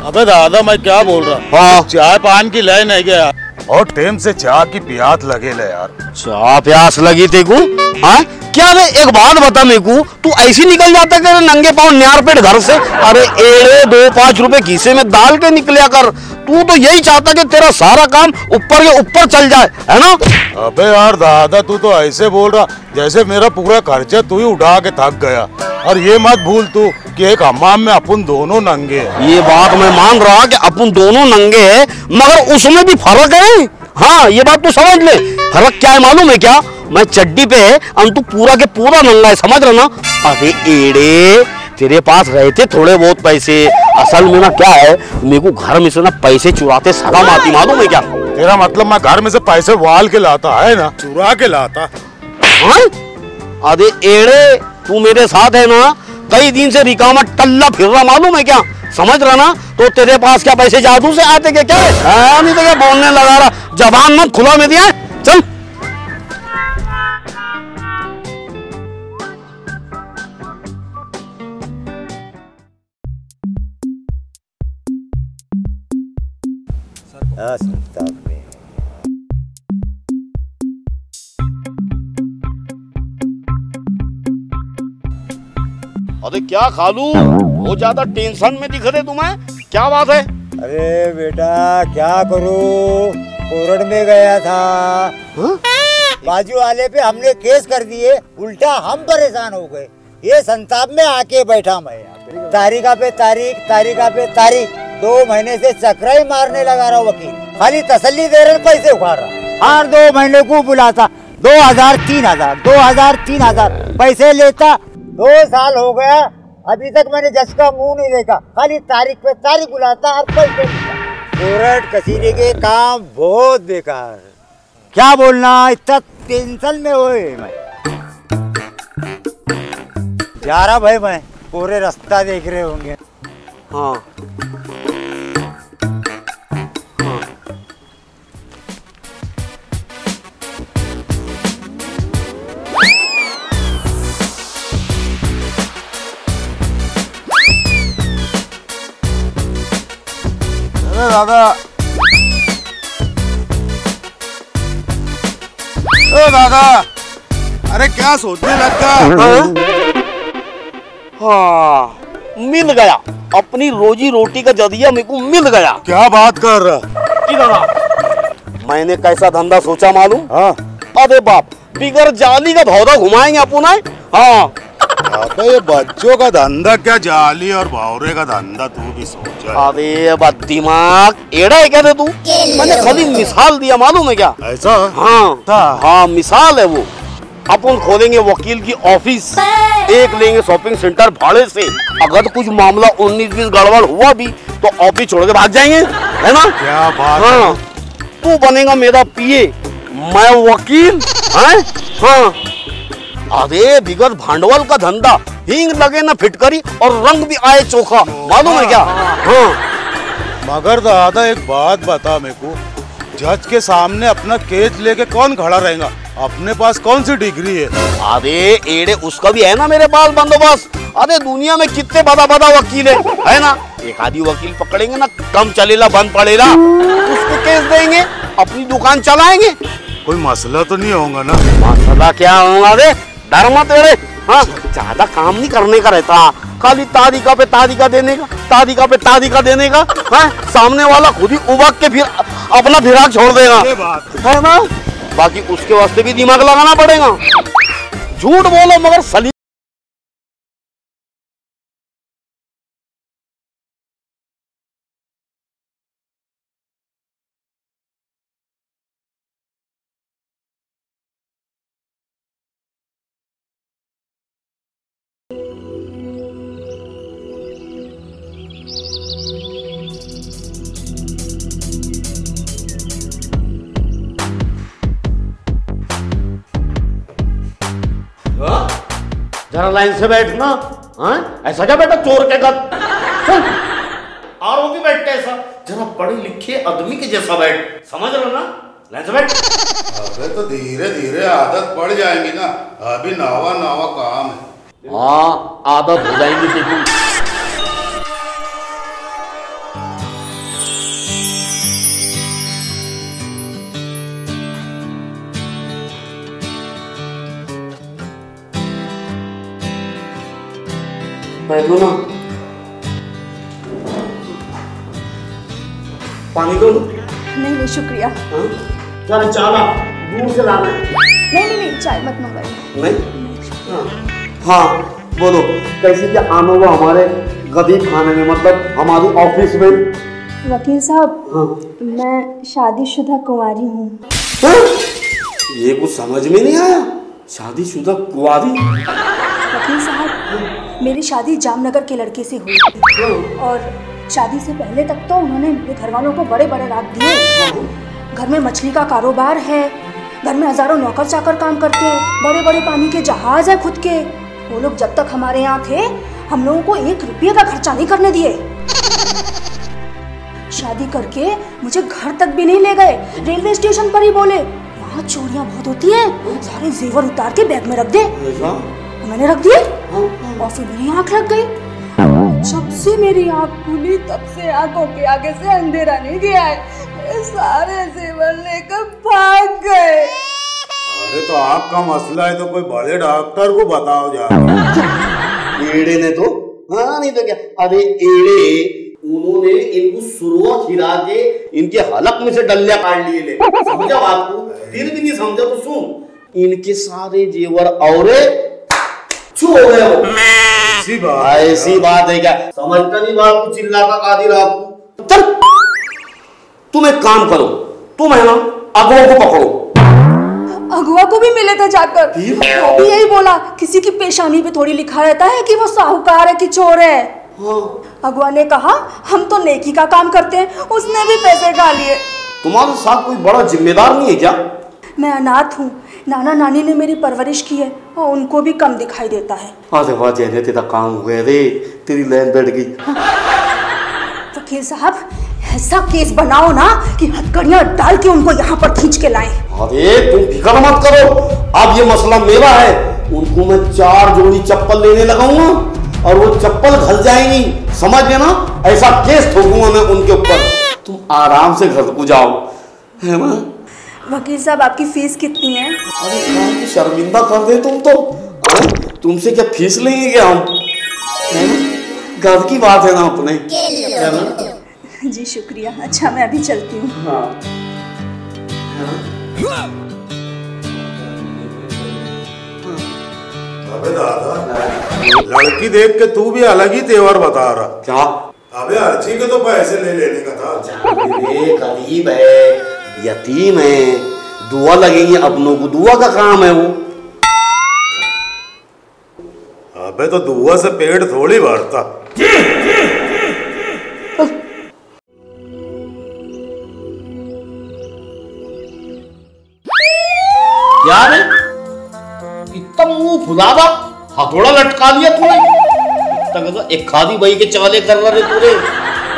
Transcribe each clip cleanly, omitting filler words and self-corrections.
अबे दादा मैं क्या बोल रहा। हाँ चाय पान की लाइन है क्या और टाइम से चाय की प्यास लगे ले यार। चाय प्यास लगी तेको? हाँ क्या रे, एक बात बता मेरे को, तू ऐसी निकल जाता कर नंगे पाँव न्यार पेट घर से? अरे एड़े 2-5 रुपए खीसे में डाल के निकलिया कर। तू तो यही चाहता कि तेरा सारा काम ऊपर के ऊपर चल जाए, है ना? अबे यार दादा तू तो ऐसे बोल रहा जैसे मेरा पूरा खर्चा तू ही उठा के थक गया। और ये मत भूल तू कि एक हमाम में अपन दोनों नंगे हैं। ये बात मैं मान रहा कि अपन दोनों नंगे हैं, मगर उसमें भी फर्क है। हाँ ये बात तू समझ ले। फर्क क्या है मालूम है क्या? मैं चड्डी पे है और तू पूरा के पूरा नंगा है, समझ रहा ना? अरे एड़े तेरे पास रहते थोड़े बहुत पैसे, असल में ना क्या है, मेरे को घर में से ना पैसे चुराते शर्म आती, मालूम है क्या? तेरा मतलब मैं घर में से पैसे वाल के लाता है ना, चुरा के लाता? हाँ? अरे एड़े तू मेरे साथ है ना, कई दिन से रिकामा टल्ला फिर रहा, मालूम है क्या? समझ रहा ना? तो तेरे पास क्या पैसे जादू से आते क्या? क्या है? नहीं तो क्या बोलने लगा रहा, जबान मत खुला में दिया। चल अरे क्या खालू, बहुत ज्यादा टेंशन में दिख रहे तुम्हें, क्या बात है? अरे बेटा क्या करूं, कोर्ट में गया था। बाजू वाले पे हमने केस कर दिए, उल्टा हम परेशान हो गए। ये संताप में आके बैठा मैं यहाँ पे, तारीखा पे तारीख, तारीखा पे तारीख, 2 महीने से चक्रा ही मारने लगा रहा वकील, खाली तसल्ली दे रहे, पैसे उखाड़ रहा। हर 2 महीने को बुलाता, 2000 3000 2000 3000 पैसे लेता। 2 साल हो गया, अभी तक मैंने जज का मुंह नहीं देखा, खाली तारीख पे तारीख बुलाता और पैसे लेता। कोर्ट कचहरी के काम बहुत बेकार, क्या बोलना, इतना टेंशन में हुए मैं। जा रहा भाई, मैं पूरे रास्ता देख रहे होंगे। हाँ दादा ओ दादा, अरे क्या सोचने लगा? हाँ मिल गया, अपनी रोजी रोटी का जरिया मेरे को मिल गया। क्या बात कर रहा? इधर मैंने कैसा धंधा सोचा मालूम? हाँ अरे बाप, बिगर जाली का धौधा घुमाएंगे अपन। हाँ अबे ये बच्चों का धंधा क्या, जाली और भौरे का धंधा तू भी सोचा? अरे दिमाग एड़ा है क्या रे तू? मैंने खाली मिसाल दिया, मालूम है क्या? ऐसा? हाँ हाँ मिसाल है वो। अपन खोलेंगे वकील की ऑफिस, एक लेंगे शॉपिंग सेंटर भाड़े से, अगर कुछ मामला 19-20 गड़बड़ हुआ भी तो ऑफिस छोड़ के भाग जाएंगे, है ना? क्या बात? हाँ तू बनेगा मेरा पीए, मैं वकील। हाँ अरे बिगर भांडवल का धंधा, हींग लगे ना फिटकरी और रंग भी आए चोखा, मालूम है क्या? हाँ मगर दादा एक बात बता मेरे को, जज के सामने अपना केस लेके कौन खड़ा रहेगा? अपने पास कौन सी डिग्री है? अरे एड़े उसका भी है ना मेरे पास बंदोबस्त। अरे दुनिया में कितने बड़ा वकील है ना? एक आधी वकील पकड़ेंगे ना, कम चलेला बंद पड़ेगा, उसको केस देंगे, अपनी दुकान चलाएंगे। कोई मसला तो नहीं होगा ना? मसला क्या होगा रे, डर मत रे। हाँ ज्यादा काम नहीं करने का रहता, खाली तारीखा पे तारीखा देने का, तारीखा पे तारीखा देने का। हाँ सामने वाला खुद ही उबक के फिर अपना फिराक छोड़ देगा, है ना? बाकी उसके वास्ते भी दिमाग लगाना पड़ेगा। झूठ बोलो मगर सली जरा लाइन से बैठना। हाँ ऐसा क्या बेटा चोर के घर आरोपी बैठते ऐसा, जरा पढ़े लिखे आदमी के जैसा बैठ, समझ रहे हो ना? लाइन से बैठ। अबे तो धीरे धीरे आदत पड़ जाएगी ना, अभी नवा नवा काम है। हाँ आदत हो जाएगी तेरी। बैठो ना। पानी दो। नहीं नहीं शुक्रिया। चल चाला दूर से लाना। नहीं चाय मत मंगाइए। नहीं हाँ बोलो कैसे क्या आना हुआ हमारे गरीब खाने में, मतलब हमारी ऑफिस में। वकील साहब मैं शादीशुदा कुंवारी हूँ। ये कुछ समझ में नहीं आया, शादीशुदा कुंवारी। वकील साहब मेरी शादी जामनगर के लड़के से हुई थी और शादी से पहले तक तो उन्होंने मेरे घर वालों को बड़े बड़े राग दिए। घर में मछली का कारोबार है, घर में हजारों नौकर चाकर काम करते हैं, बड़े बड़े पानी के जहाज है खुद के। वो लोग जब तक हमारे यहाँ थे हम लोगों को 1 रुपये का खर्चा नहीं करने दिए। शादी करके मुझे घर तक भी नहीं ले गए, रेलवे स्टेशन पर ही बोले यहाँ चोरियां बहुत होती हैं, सारे जेवर उतार के बैग में रख दे। मैंने रख दिए और फिर मेरी आँख लग गई। जब से मेरी आँख खुली तब से आंखों के आगे से अंधेरा नहीं गया है, सारे जेवर लेकर भाग गए। अरे तो आपका मसला है तो कोई बड़े डॉक्टर को बताओ जा। एड़े ने तो हाँ नहीं तो क्या, अरे एड़े उन्होंने इनको सुरुआ खिरा के इनके हलक में से डल्ले काट लिए ले। समझा बात को? फिर भी नहीं समझा तो सुन, इनके सारे जेवर औरे छू हो गए। वो ऐसी बात है क्या? समझता नहीं बात को, चिल्लाता कादिर आपको। चल तुम एक काम करो, तुम है ना अगुआ को पकड़ो। अगुआ को भी मिले थे जाकर, वो भी यही बोला किसी की पेशानी पे थोड़ी लिखा रहता है कि वो साहूकार है कि चोर है। अगुआ ने कहा हम तो नेकी का काम करते हैं, उसने भी पैसे खा लिए। तुम्हारे साथ कोई बड़ा जिम्मेदार नहीं है क्या? मैं अनाथ हूँ, नाना नानी ने मेरी परवरिश की है और उनको भी कम दिखाई देता है। अरे वाह जैने तेरा काम हो गया रे, तेरी लाइन बैठ गई। वकील साहब ऐसा केस बनाओ ना कि हथकड़ियां डाल के उनको यहाँ पर खींच के लाएं। अरे तुम फिक्र मत करो, अब ये मसला मेरा है। उनको मैं 4 जोड़ी चप्पल लेने लगाऊंगा और वो चप्पल घल जाएंगी, समझ लेना। ऐसा केस ठोकूंगा मैं उनके ऊपर, तुम आराम से घर को जाओ, है ना? वकील साहब आपकी फीस कितनी है? अरे शर्मिंदा कर दे तुम तो। तुमसे क्या फीस लेंगे क्या हम, है ना? घर की बात है ना अपने, है ना? जी शुक्रिया। अच्छा मैं अभी चलती हूँ। हाँ। अबे दादा लड़की देख के तू भी अलग ही तेवर बता रहा। क्या? अबे अर्ची के तो पैसे ले लेने का था। गरीब है, यतीम है, दुआ लगेगी अपनों को, दुआ का काम है वो। अबे तो दुआ से पेट थोड़ी भरता। यार इतना मुंह फुलावा, हथौड़ा लटका दिया तूने। इतना एक खादी बही के चाले कर रहे तूने।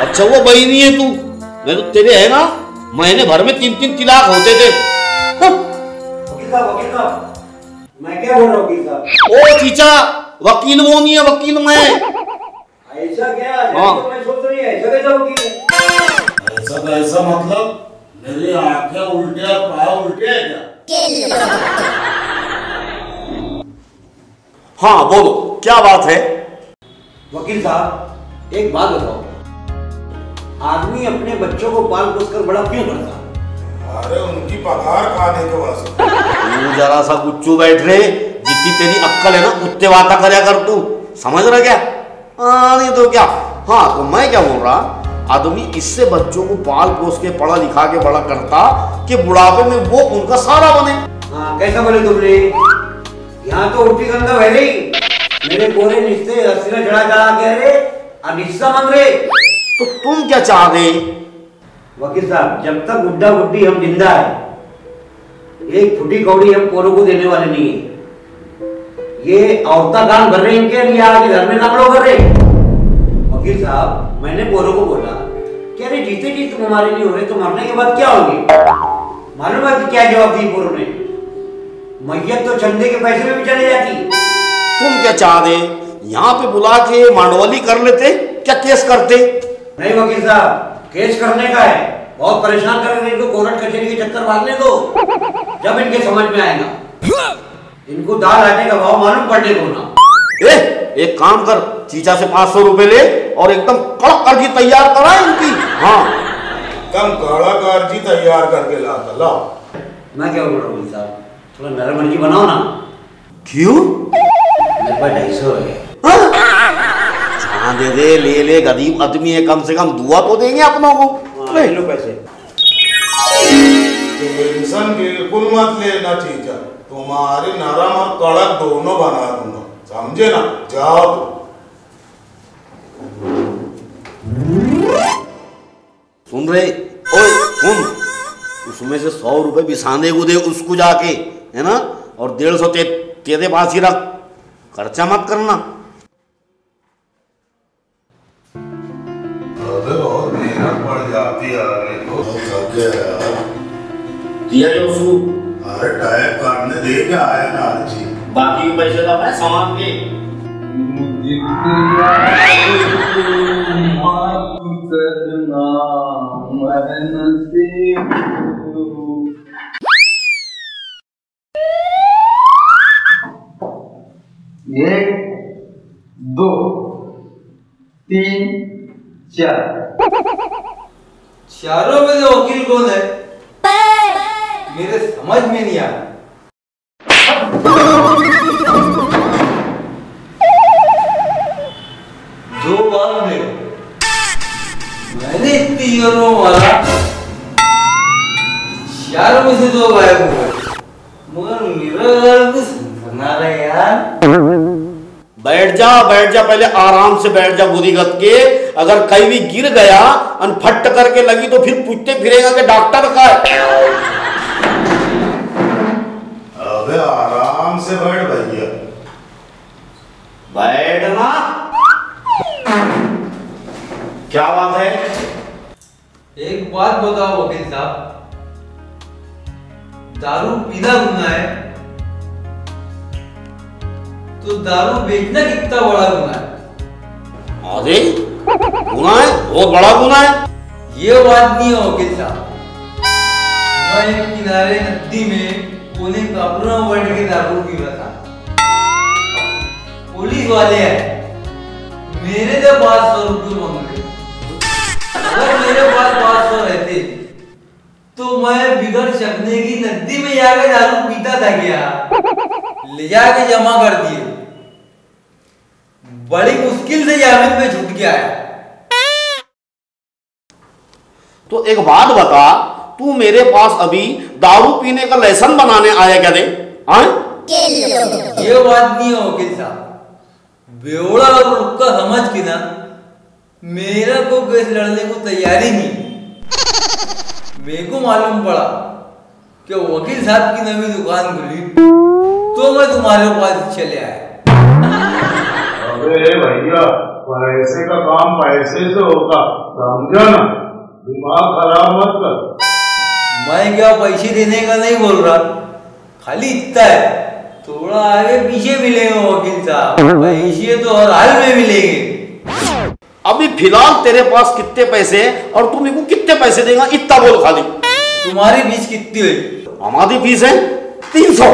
अच्छा वो बही नहीं है तू, मैं तो तेरे है ना महीने भर में 3-3 तलाक होते थे। वकील साहब मैं क्या बोल रहा हूँ वकील साहब? ओ चीचा वकील वो नहीं है, वकील मैं। ऐसा क्या? तो मैं सोच रही ऐसा कैसा वकील है? ऐसा मतलब मेरी आंखें उल्टे और पाँव उल्टे है क्या? हाँ बोलो क्या बात है? वकील साहब एक बात बताओ, आदमी अपने बच्चों को पाल पोस कर बड़ा क्यों करता? अरे उनकी पगार खाने के वास्ते। तू जरा सा गुच्चू बैठ रहे, जितनी तेरी अक्कल है ना उतने बातें करया कर तू, समझ रहा क्या? नहीं तो क्या। हाँ तो मैं क्या बोल रहा, आदमी इससे बच्चों को पाल पोस के पढ़ा लिखा के बड़ा करता कि बुढ़ापे में वो उनका सहारा बने। हाँ कैसा बोले तुमने? यहाँ तो उल्टी गंगा बह रही, मेरे गोरे रिश्ते रस्सी में चढ़ा चढ़ा के रहे अब हिस्सा मांग रहे। तो तुम क्या चाह रहे? वकील साहब जब तक गुड्डा गुड्डी हम जिंदा है, एक फुटी कौड़ी हम पोरों को देने वाले नहीं है। ये औरता गान भर रहे इनके लिए, आगे घर में नापड़ो कर रहे। वकील साहब मैंने पोरों को बोला कि अरे जीते जी तुम हमारे लिए हो रहे तो मरने के बाद क्या होगी? मालूम है कि क्या जवाब दी पोरों ने? मैयत तो चंदे के पैसे में भी चले जाती। तुम क्या चाह रहे? यहाँ पे बुला के मांडवाली कर लेते, क्या केस करते? नहीं वकील साहब केस करने का है, बहुत परेशान कर रहे हैं इनको, कोर्ट कचहरी के चक्कर मारने दो, जब इनके समझ में आएगा। इनको दाल आटे का भाव मालूम पड़ने दो ना। एक काम कर, चीचा से 500 रुपए ले और एकदम कड़क अर्जी तैयार करा इनकी। हाँ कम कड़क अर्जी तैयार करके लाता लाओ। मैं क्या बोल रहा हूँ साहब, थोड़ा नरम अर्जी बनाओ ना। क्यों? मेरे पास 250 है। हाँ दे दे, ले ले, गरीब आदमी है, कम से कम दुआ तो देंगे अपनों को। ले लो पैसे। टेंशन बिल्कुल मत लेना चीचा, तुम्हारी नरम और कड़क दोनों बना दूंगा, समझे ना। जाओ सुन रहे? ओए सुन, उसमें से 100 रुपए बिसाने को दे उसको जाके, है ना, और 150 तेरे पास ही रख, खर्चा मत करना। अबे बहुत मेहनत पड़ जाती है आगे तो थक गया यार। दिया जो उसको, अरे टाइप करने दे के आया ना जी। बाकी पैसे तो मैं सामान के। एक, 2, 3, 4। चारों में से वकील कौन है? मेरे समझ में नहीं आया। दो बार मैंने इतनी यूरो मारा, चारों में से 2 गायब हो गए, मगर मेरा घर कुछ बना रहे यार। बैठ जा पहले आराम से बैठ जा बुद्धिगत के। अगर कहीं भी गिर गया और फट करके लगी तो फिर पूछते फिरेगा कि डॉक्टर का है। अबे आराम से बैठ भैया। बैठना क्या बात है? एक बात बताओ वकील साहब, दारू पीना गुनाह है तो दारू बेचना कितना बड़ा गुनाह है? अरे गुनाह है, बहुत बड़ा गुनाह है। ये बात नहीं है वकील साहब। मैं एक किनारे नदी में कोने कब्रों में बैठ के दारू पी रहा था। पुलिस वाले हैं, मेरे से 500 रुपये मांगे। अगर मेरे पास 500 रहते तो मैं बिगड़ सकने की नदी में जाके दारू पीता था क्या? ले जाके जमा कर दिए, बड़ी मुश्किल से जामीन पे छूट के आया। तो एक बात बता, तू मेरे पास अभी दारू पीने का लाइसेंस बनाने आया क्या? दे ये बात नहीं है वकील साहब, बेवड़ा और रुक्का समझ के ना मेरा को केस लड़ने को तैयारी नहीं। मेरे को मालूम पड़ा कि वकील साहब की नवी दुकान खुली तो मैं तुम्हारे पास चले आया। अबे भैया, पैसे का काम पैसे से होगा, समझा ना, दिमाग खराब मत कर। मैं क्या पैसे देने का नहीं बोल रहा, खाली इतना है, थोड़ा आगे पीछे मिलेंगे वकील साहब, पैसे तो हर हाल में मिलेंगे। अभी फिलहाल तेरे पास कितने पैसे और तू मेरे को कितने पैसे देगा, इतना बोल खाली। तुम्हारी फीस कितनी है? हमारी फीस है 300।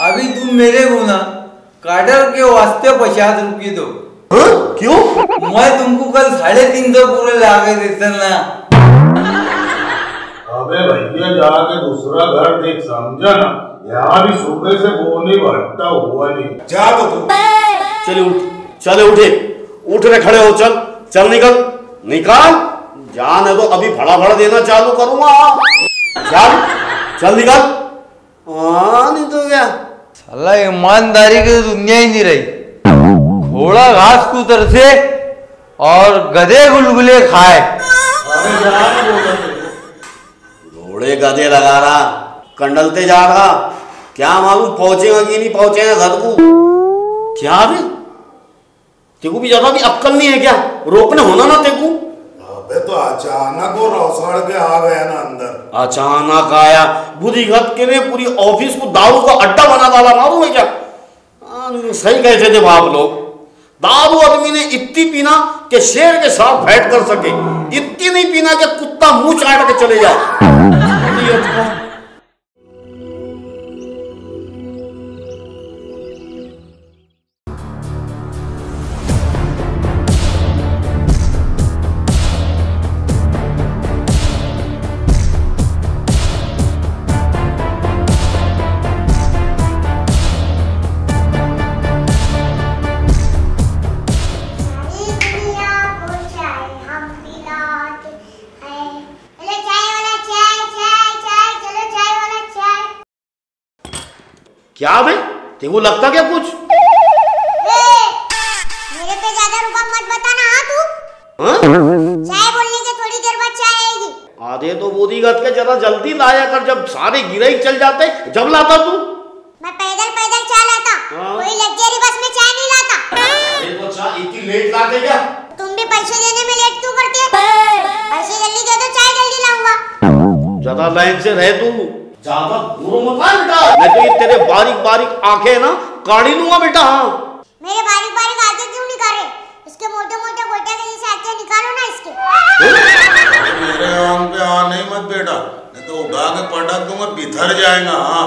अभी तुम मेरे को ना काटर के वास्ते 50 रुपये दो। क्यों? मैं तुमको कल 350 पूरे लाके देता ना। अबे भैया जाके दूसरा घर देख, समझा ना, यहाँ भी सुबह से बोनी भट्टा हुआ नहीं। जा तो तू। चले उठ, चले उठे, उठ रहे, खड़े हो, चल चल, निकल निकाल, जाने दो, अभी फड़ा फड़ा देना चालू करूंगा। चल चल निकल। नहीं तो क्या, साला ईमानदारी की दुनिया ही नहीं रही। घोड़ा घास को तरसे और गधे गुलगुले खाए। घोड़े गधे लगा रहा, कंडलते जा रहा, क्या मालूम पहुंचेगा कि नहीं पहुंचेगा घर को। क्या रे, तेको भी ज्यादा भी अक्कल नहीं है क्या? रोकने होना ना तेको। अबे तो अचानक वो रौसड़ के आ गया ना अंदर। अचानक आया, बुद्धिगत के लिए पूरी ऑफिस को दारू का अड्डा बना डाला, मालूम है क्या? सही कहते थे बाप लोग, दारू आदमी ने इतनी पीना कि शेर के साथ फाइट कर सके, इतनी नहीं पीना कि कुत्ता मुंह चाट के चले जाए। क्या बे, तेरे को लगता क्या कुछ? मेरे पे ज्यादा रुपा मत बताना। हाँ तू चाय बोलने के थोड़ी देर बाद चाय आएगी। आधे तो बोधीगत के जरा जल्दी लाया कर, जब सारे गिराई चल जाते जब लाता तू। मैं पैदल पैदल चाय लाता, कोई लग्जरी बस में चाय नहीं लाता। अरे तो चाय इतनी लेट लाते क्या? तुम भी पैसे देने में लेट क्यों करते? पैसे जल्दी दे दो, चाय जल्दी लाऊंगा। ज्यादा लाइन से रह तू, ज्यादा दूर मत आ बेटा, मैं तो ये तेरे बारीक बारीक आंखें ना काढ़ी लूंगा बेटा। हाँ मेरे बारीक बारीक आंखें क्यों निकाले? इसके मोटे मोटे गोटे के जैसे आंखें निकालो ना इसके। मेरे आंख पे आ नहीं मत बेटा, नहीं तो उठा के पटक दूंगा, बिथर जाएगा। हाँ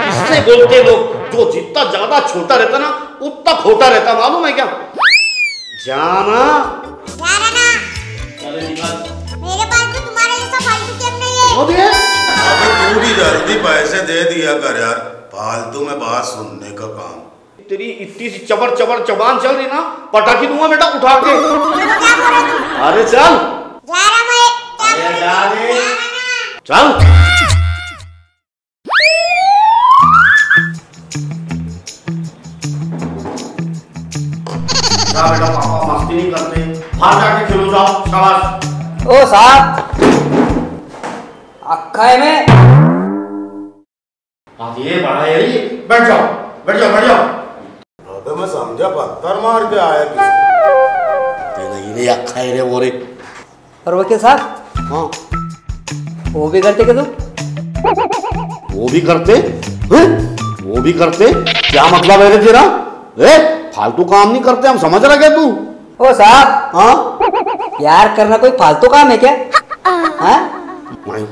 इससे बोलते लोग, जो जितना ज्यादा छोटा रहता ना उतना खोटा रहता, मालूम है क्या? जाना ना चले निकल। मेरे पास भी तुम्हारे जैसा फालतू टेप नहीं है। अबे तू भी जल्दी पैसे दे दिया कर यार, फालतू में बात सुनने का काम। तेरी इतनी सी चबर चबर चबान चल रही ना, पटाखी दूंगा बेटा उठा के। अरे चल जा रहा मैं। जा रे चल। जा बेटा, पापा मस्ती नहीं करते, बाहर जाके खेलो जाओ। शाबाश। ओ साहब, अक्खा है मैं। ये बड़ा है, बैठ जाओ बैठ जाओ बैठ जाओ। अबे मैं समझा पत्थर मार के आया किसको। नहीं रे अक्खा है रे वो रे। और वकील साहब, हाँ वो भी करते क्या तुम? वो भी करते हैं? वो भी करते, क्या मतलब है रे तेरा? फालतू काम नहीं करते हम, समझ रहा क्या तू? ओ साहब, हाँ प्यार करना कोई फालतू काम है क्या? हाँ नहीं।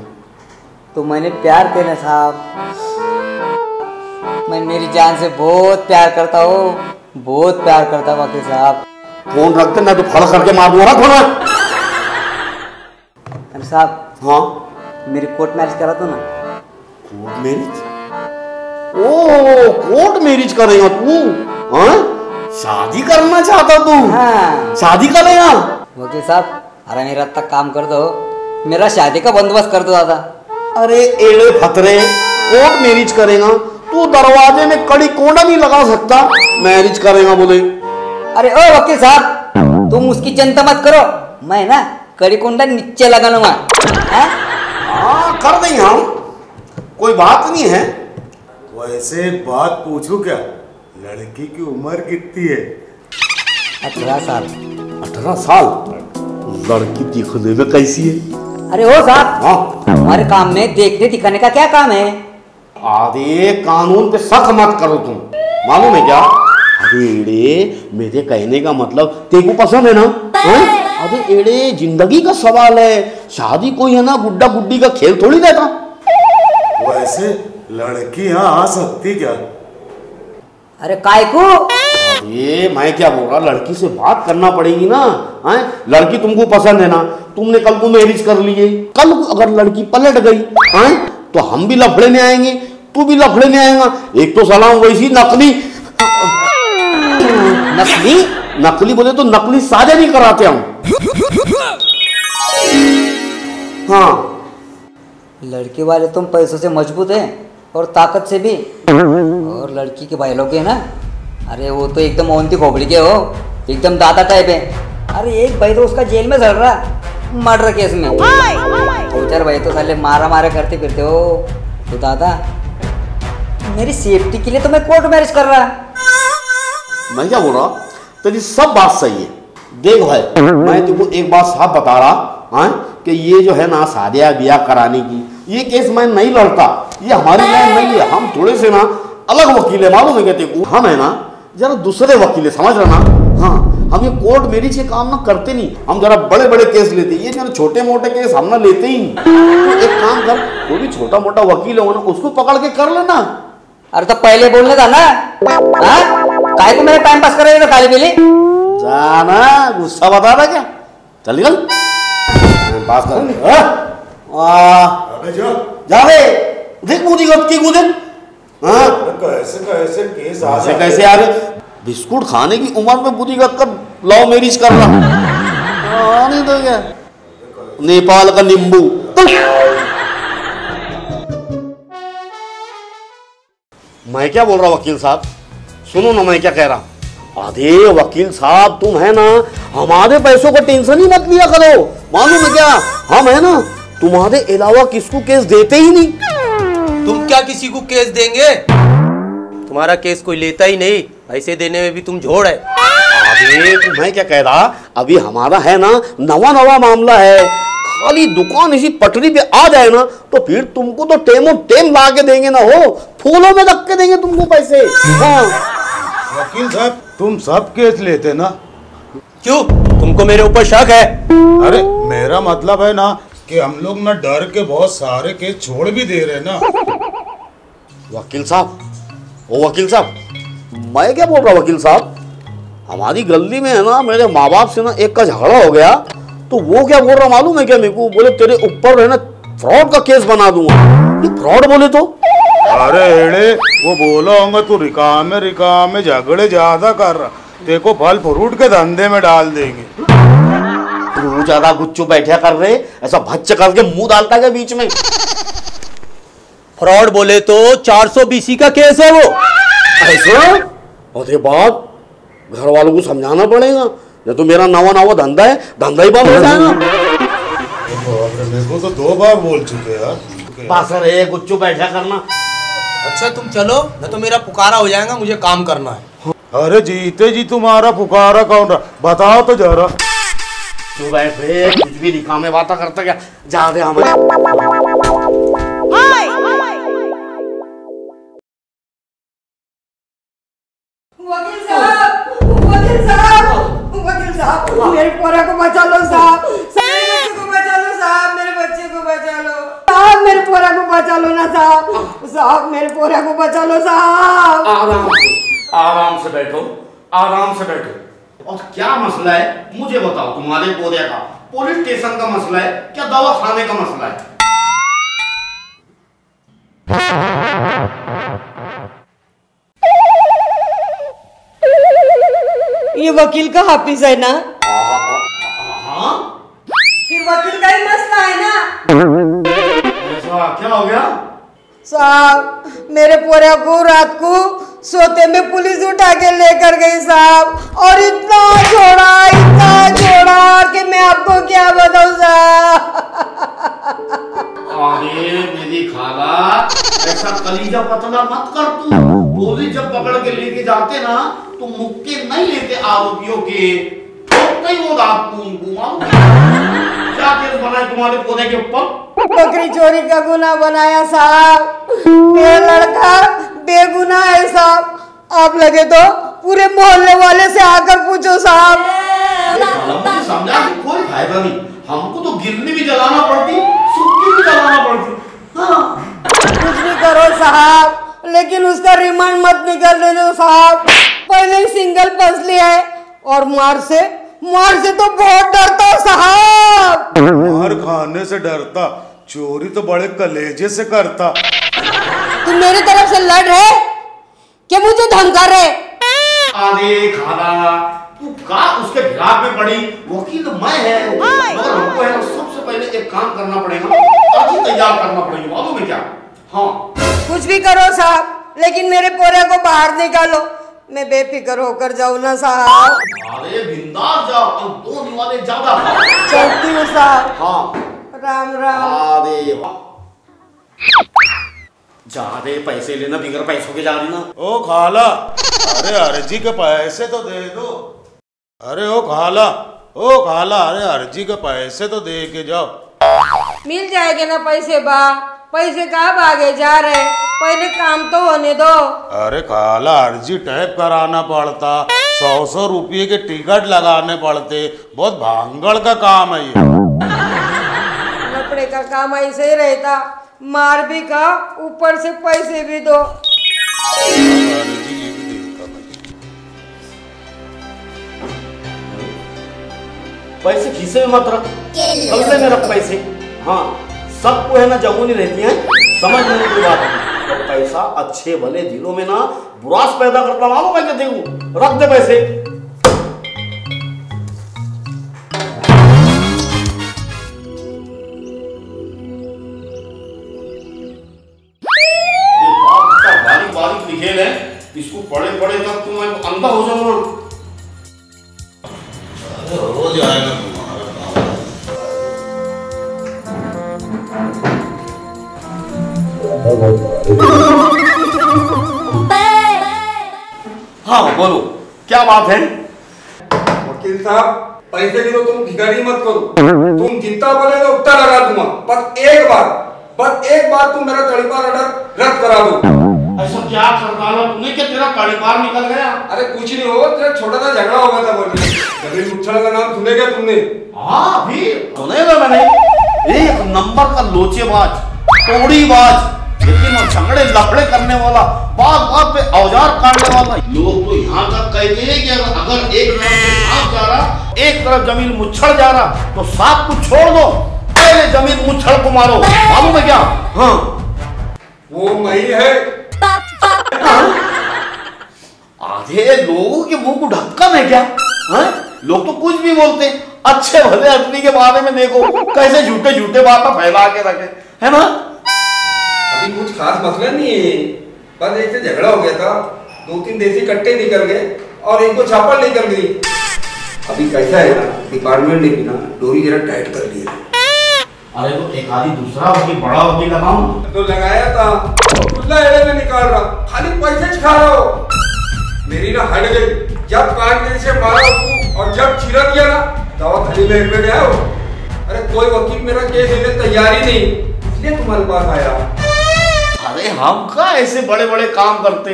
तो मैंने प्यार किया ना साहब, मैं मेरी जान से बहुत प्यार करता हूँ, बहुत प्यार करता हूँ वकील साहब। फोन रखते, मैं तो खड़ करके मार दूंगा थोड़ा। अरे साहब, हाँ मेरी कोर्ट मैरिज करा दो ना। Court marriage? ओ कोर्ट मैरिज करेगा तू? हाँ शादी करना चाहता तू? हाँ शादी करेगा? वकील साहब, अरे मेरा तक काम कर दो, मेरा शादी का बंदोबस्त कर दो दादा। अरे एड़े फतरे, कोर्ट मैरिज करेगा तू? दरवाजे में कड़ी कोंडा नहीं लगा सकता, मैरिज करेगा बोले? अरे ओ वकील साहब, तुम उसकी चिंता मत करो, मैं ना कड़ी कुंडा नीचे लगा लूंगा। हाँ कर देंगे हम, कोई बात नहीं है। वैसे एक बात पूछूं क्या, लड़की की उम्र कितनी है? 18 साल। 18 साल? लड़की दिखने में कैसी है? अरे ओ साहब, हाँ हमारे काम में देखने दिखाने का क्या काम है? आधे कानून पे शक मत करो तुम, मालूम है क्या? अरे एड़े, मेरे कहने का मतलब तेरे को पसंद है ना? अरे एड़े, जिंदगी का सवाल है, शादी कोई है ना गुड्डा गुड्डी का खेल थोड़ी रहता। वैसे लड़की यहाँ आ सकती क्या? अरे काय को? अरे मैं क्या बोल रहा, लड़की से बात करना पड़ेगी ना। हैं, लड़की तुमको पसंद है ना, तुमने कल को मैरिज कर लिए, कल अगर लड़की पलट गई हैं तो हम भी लफड़े में आएंगे, तू भी लफड़े में आएगा। एक तो सलाम वैसी नकली नकली नकली बोले तो नकली साझा नहीं कराते हम। हाँ लड़के वाले तुम पैसों से मजबूत हैं और ताकत से भी, और लड़की के भाई लोग हैं ना, अरे वो तो एकदम ओंती खोपड़ी के हो, एकदम दादा टाइप है। अरे एक भाई तो उसका जेल में चल रहा मर्डर केस में, दो चार भाई तो साले मारा मारा करते फिरते हो। तो दादा, मेरी सेफ्टी के लिए तो मैं कोर्ट मैरिज कर रहा। मैं क्या बोल रहा, तेरी सब बात सही है। देख भाई, मैं तुमको एक बात साफ बता रहा हाँ कि ये जो है ना शादियाँ ब्याह कराने की, ये केस मैं नहीं लड़ता, ये हमारी लाइन नहीं है। हम थोड़े से ना अलग वकील है, मालूम है क्या तेरे को? हम है ना जरा दूसरे वकील है, समझ रहे ना? हाँ हम ये कोर्ट मैरिज के काम ना करते नहीं, हम जरा बड़े बड़े केस लेते हैं। ये जरा छोटे मोटे केस हम ना लेते ही नहीं। तो एक काम कर, कोई भी छोटा मोटा वकील होगा ना, उसको पकड़ के कर लेना। अरे तो पहले बोलने था ना, काय को मेरा टाइम पास कर रहे थे काली पीली? जाना गुस्सा बता रहा क्या? चल निकल पास कर। अबे जा जावे देख मुझे गप की गुदे। हाँ कैसे कैसे केस आ कैसे कैसे आ रहे, बिस्कुट खाने की उम्र में बुद्धि का कब लव मैरिज कर रहा? नहीं तो क्या नेपाल का नींबू। मैं क्या बोल रहा वकील साहब, सुनो ना मैं क्या कह रहा। अरे वकील साहब तुम है ना, हमारे पैसों का टेंशन ही मत लिया करो। मालूम है क्या, हम है ना तुम्हारे अलावा किसको केस देते ही नहीं। तुम क्या किसी को केस देंगे? तुम्हारा केस कोई लेता ही नहीं, पैसे देने में भी तुम झोड़ है। अरे तो मैं क्या कह रहा, अभी हमारा है ना नवा नवा मामला है, खाली दुकान इसी पटरी पे आ जाए ना तो फिर तुमको तो टेमो टेम ला के देंगे ना, हो फूलों में रख के देंगे तुमको पैसे। हाँ वकील साहब तुम सब केस लेते ना? क्यों, तुमको मेरे ऊपर शक है? अरे मेरा मतलब है ना कि हम लोग ना डर के बहुत सारे केस छोड़ भी दे रहे ना। वकील साहब, ओ वकील साहब, मैं क्या बोल रहा वकील साहब, हमारी गली में है ना मेरे माँ बाप से ना एक का झगड़ा हो गया, तो वो क्या बोल रहा मालूम है क्या मेरे को, बोले तेरे ऊपर है ना फ्रॉड का केस बना दूंगा। ये फ्रॉड बोले तो? अरे एड़े वो बोला होगा तू रिकामे झगड़े ज्यादा कर रहा, देखो फल फ्रूट के धंधे में डाल देंगे। तू ज्यादा गुच्चू बैठे कर रहे, ऐसा भच्च करके मुंह डालता है बीच में। फ्रॉड बोले तो 420 का केस है वो। ऐसा? अरे बात घर वालों को समझाना पड़ेगा, नहीं तो मेरा नवा नवा धंधा है, धंधा ही बंद हो जाएगा। मेरे को तो 2 बार बोल चुके यार। बस रे गुच्चू बैठा करना। अच्छा तुम चलो, न तो मेरा पुकारा हो जाएगा, मुझे काम करना है। अरे जीते जी तुम्हारा पुकारा कौन रहा, बताओ तो जरा। तू बैठ रे, कुछ भी दिखा बातें करता क्या, जा दे हमारे। वकील साहब मेरे पोरा को बचा लो साहब, मेरे बच्चे को बचा लो साहब, मेरे बच्चे को बचा लो साहब, मेरे पोरा को बचा लो ना साहब, साहब मेरे पोरा को बचा लो साहब। आराम से बैठो, आराम से बैठो। और क्या मसला है मुझे बताओ, तुम्हारे पोरे का पुलिस स्टेशन का मसला है क्या दवा खाने का मसला है? ये वकील का ऑफिस है ना? हाँ फिर वकील का ही मसला है ना? ऐसा क्या हो गया? साहब मेरे पोरा को रात को सोते में पुलिस उठा के लेकर गई साहब, और इतना छोड़ा कि मैं आपको क्या बताऊं साहब। अरे मेरी खाला, ऐसा कलीजा पतला मत कर तू। पुलिस जब पकड़ के लेके जाते ना तो मुक्के नहीं लेते आरोपियों के, तो ही वो रात को उनको क्या केस बनाए तुम्हारे पोते के ऊपर? बकरी चोरी का गुनाह बनाया साहब, मेरा लड़का बेगुनाह है साहब, आप लगे तो पूरे मोहल्ले वाले से आकर पूछो साहब। मुझे समझा कि कोई फायदा नहीं, हमको तो गिरनी भी जलाना पड़ती, सुक्की भी जलाना पड़ती। हाँ कुछ भी करो साहब, लेकिन उसका रिमांड मत निकलने दो साहब। पहले ही सिंगल फंस लिया है, और मार से तो बहुत डरता है साहब। मार खाने से डरता, चोरी तो बड़े कलेजे से करता। तुम मेरी तरफ से लड़ रहे कि मुझे धमका रहे? अरे खाला तू का उसके खिलाफ में पड़ी, वकील मैं है, मगर हमको है ना सबसे पहले एक काम करना पड़ेगा, अर्जी तैयार करना पड़ेगी, मालूम है क्या? हाँ कुछ भी करो साहब, लेकिन मेरे पोरे को बाहर निकालो, मैं बेफिक्र होकर जाऊँ ना साहब। अरे बिंदास जाओ, और 2 निवाले ज्यादा चलती हूँ साहब। हाँ राम राम। अरे ज्यादा पैसे लेना, बिगर पैसों के जा रही ना। ओ खाला, अरे अर्जी के पैसे तो दे दो। अरे ओ खाला, अरे अर्जी के पैसे तो दे के जाओ। मिल जाएंगे ना पैसे बा, पैसे कब आगे जा रहे, पहले काम तो होने दो। अरे खाला अर्जी टाइप कराना पड़ता, 100 रुपये के टिकट लगाने पड़ते, बहुत भांगड़ का काम है ये। लपड़े का काम ऐसे ही रहता, मार भी का ऊपर से पैसे भी दो। अर्जी ये भी देता मैं। पैसे खीसे में मत रख, कल्ले में रख पैसे। हाँ सबको है ना जगूनी रहती है, समझ लेने की बात है। तो पैसा अच्छे भले दिलों में ना बुरास पैदा करता, मालूम है क्या? देखूं रख दे पैसे। बारीक बारीक लिखे इसको पड़े पड़े तक तो मैं अंधा हो जाऊंगा। हो जाएगा हाँ बोलो, क्या बात है? वकील साहब, पैसे की तो तुम भिखारी मत करो। तुम जितना बोले तो उतना लगा दूंगा। बस एक बार तुम मेरा तड़ीपार ऑर्डर रद्द करा दो। ऐसा क्या कर डाला तूने कि तेरा तड़ीपार निकल गया? अरे कुछ नहीं हो, तेरा छोटा सा झगड़ा हो गया था बोले। कभी मुच्छड़ का नाम सुने क्या तुमने? हाँ भी सुनेगा मैंने। एक नंबर का लोचेबाज, तोड़ीबाज, लेकिन वो झगड़े लफड़े करने वाला, बात पे औजार काटने वाला। लोग तो यहाँ तक कहते हैं कि अगर एक तरफ से सांप जा रहा, एक तरफ जमीन मुच्छड़ जा रहा, तो सांप को छोड़ दो, पहले जमीन मुच्छड़ को मारो। मालूम है क्या? हाँ वो मही है। आधे लोगों के मुंह को ढक्कन है क्या? हाँ? लोग तो कुछ भी बोलते, अच्छे भले आदमी के बारे में देखो कैसे झूठे झूठे बातें फैला के रखे, है ना? अभी कुछ खास मसला नहीं है, बस एक से झगड़ा हो गया था, 2-3 देसी कट्टे निकल गए और एक को छापड़ निकल गई। अभी कैसा है ना, डिपार्टमेंट ने भी ना डोरी जरा टाइट कर ली है। अरे तो एक आदि दूसरा वकील, बड़ा वकील लगाऊं? तो लगाया था, खुला एड़े में निकाल रहा, खाली पैसे खा रहा हो। मेरी ना हट गई, जब कान से मारा उसको और जब चिरा दिया ना, दवा खाली में बैठ गया हो। अरे कोई वकील मेरा केस लेने तैयार ही नहीं, इसलिए तुम्हारे पास आया। अरे हम का ऐसे बड़े बड़े काम करते,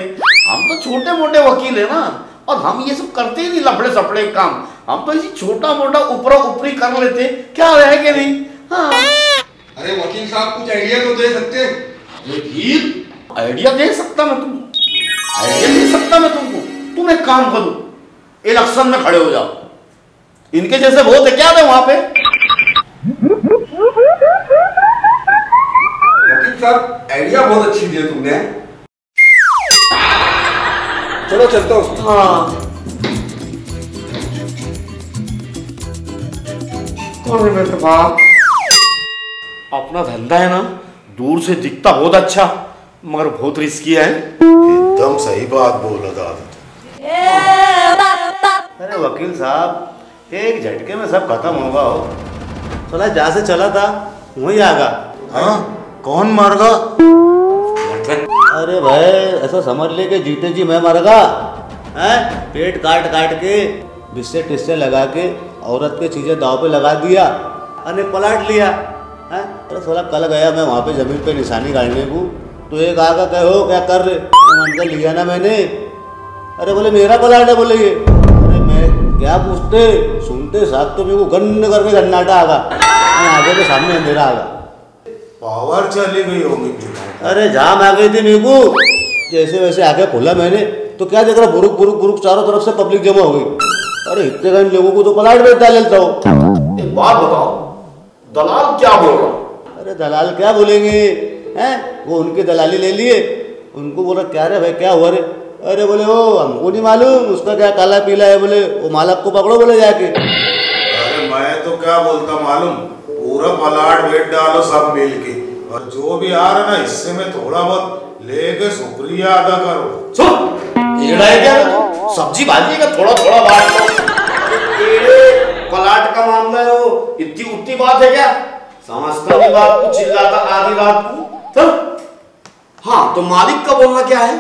हम तो छोटे मोटे वकील है ना, और हम ये सब करते ही नहीं लफड़े सफड़े काम। हम तो इसी छोटा मोटा ऊपरा ऊपरी कर लेते, क्या रहेगा नहीं। हाँ। अरे वकील साहब कुछ आइडिया तो दे सकते? वकील आइडिया दे सकता मैं तुमको। तुम एक काम करो, इलेक्शन में खड़े हो जाओ, इनके जैसे वोट है क्या दे वहां पे? वकील साहब आइडिया बहुत अच्छी दी तुमने। चलो चलता हूँ। हाँ कौन है मेरे बाप? अपना धंधा है ना, दूर से दिखता बहुत अच्छा, मगर बहुत रिस्की है। एकदम सही बात बोला दादा। अरे वकील साहब, एक झटके में सब खत्म होगा हो। चला जहाँ से चला था वही आगा। हाँ कौन मारगा? अरे भाई ऐसा समझ ले कि जीते जी मैं मरगा है। पेट काट काट के बिस्से टिस्से लगा के औरत के चीजें दाव पे लगा दिया, अने पलट लिया है। अरे साला कल गया मैं वहाँ पे जमीन पे निशानी गाड़ने को, तो एक आगा कहो क्या कर रहे, तो मन कर लिया ना मैंने। अरे बोले मेरा पलाट है, बोले ये। अरे मैं क्या पूछते सुनते साथ तो मेरे को गन्न करके गन्नाटा आगा, आगे के सामने अंधेरा आगा। पावर चली गई होगी। अरे जाम आ गई थी मेरे को, जैसे वैसे आगे खोला मैंने तो क्या देख रहा, बुरुक बुरुक बुरुक चारों तरफ से पब्लिक जमा हो गई। अरे इतने गन लोगों को तो पलाट बेच डाल लेता हूँ। एक बात बताओ, दलाल क्या बोल रहा? अरे दलाल क्या बोलेंगे हैं, वो उनकी दलाली ले लिए, उनको बोला क्या रे भाई क्या हुआ रे? अरे बोले वो हमको नहीं मालूम, उसका क्या काला पीला है, बोले वो मालक को पकड़ो बोले जाके। अरे मैं तो क्या बोलता मालूम, पूरा पलाट बेच डालो सब मिल के, और जो भी आ रहा ना हिस्से में थोड़ा बहुत लेके शुक्रिया अदा करो। सब्जी भाजी का थोड़ा थोड़ा बात लो। पलाट का मामला है, वो इतनी उतनी बात है क्या? समझता नहीं बात को, चिल्लाता आधी रात को। हाँ तो मालिक का बोलना क्या है?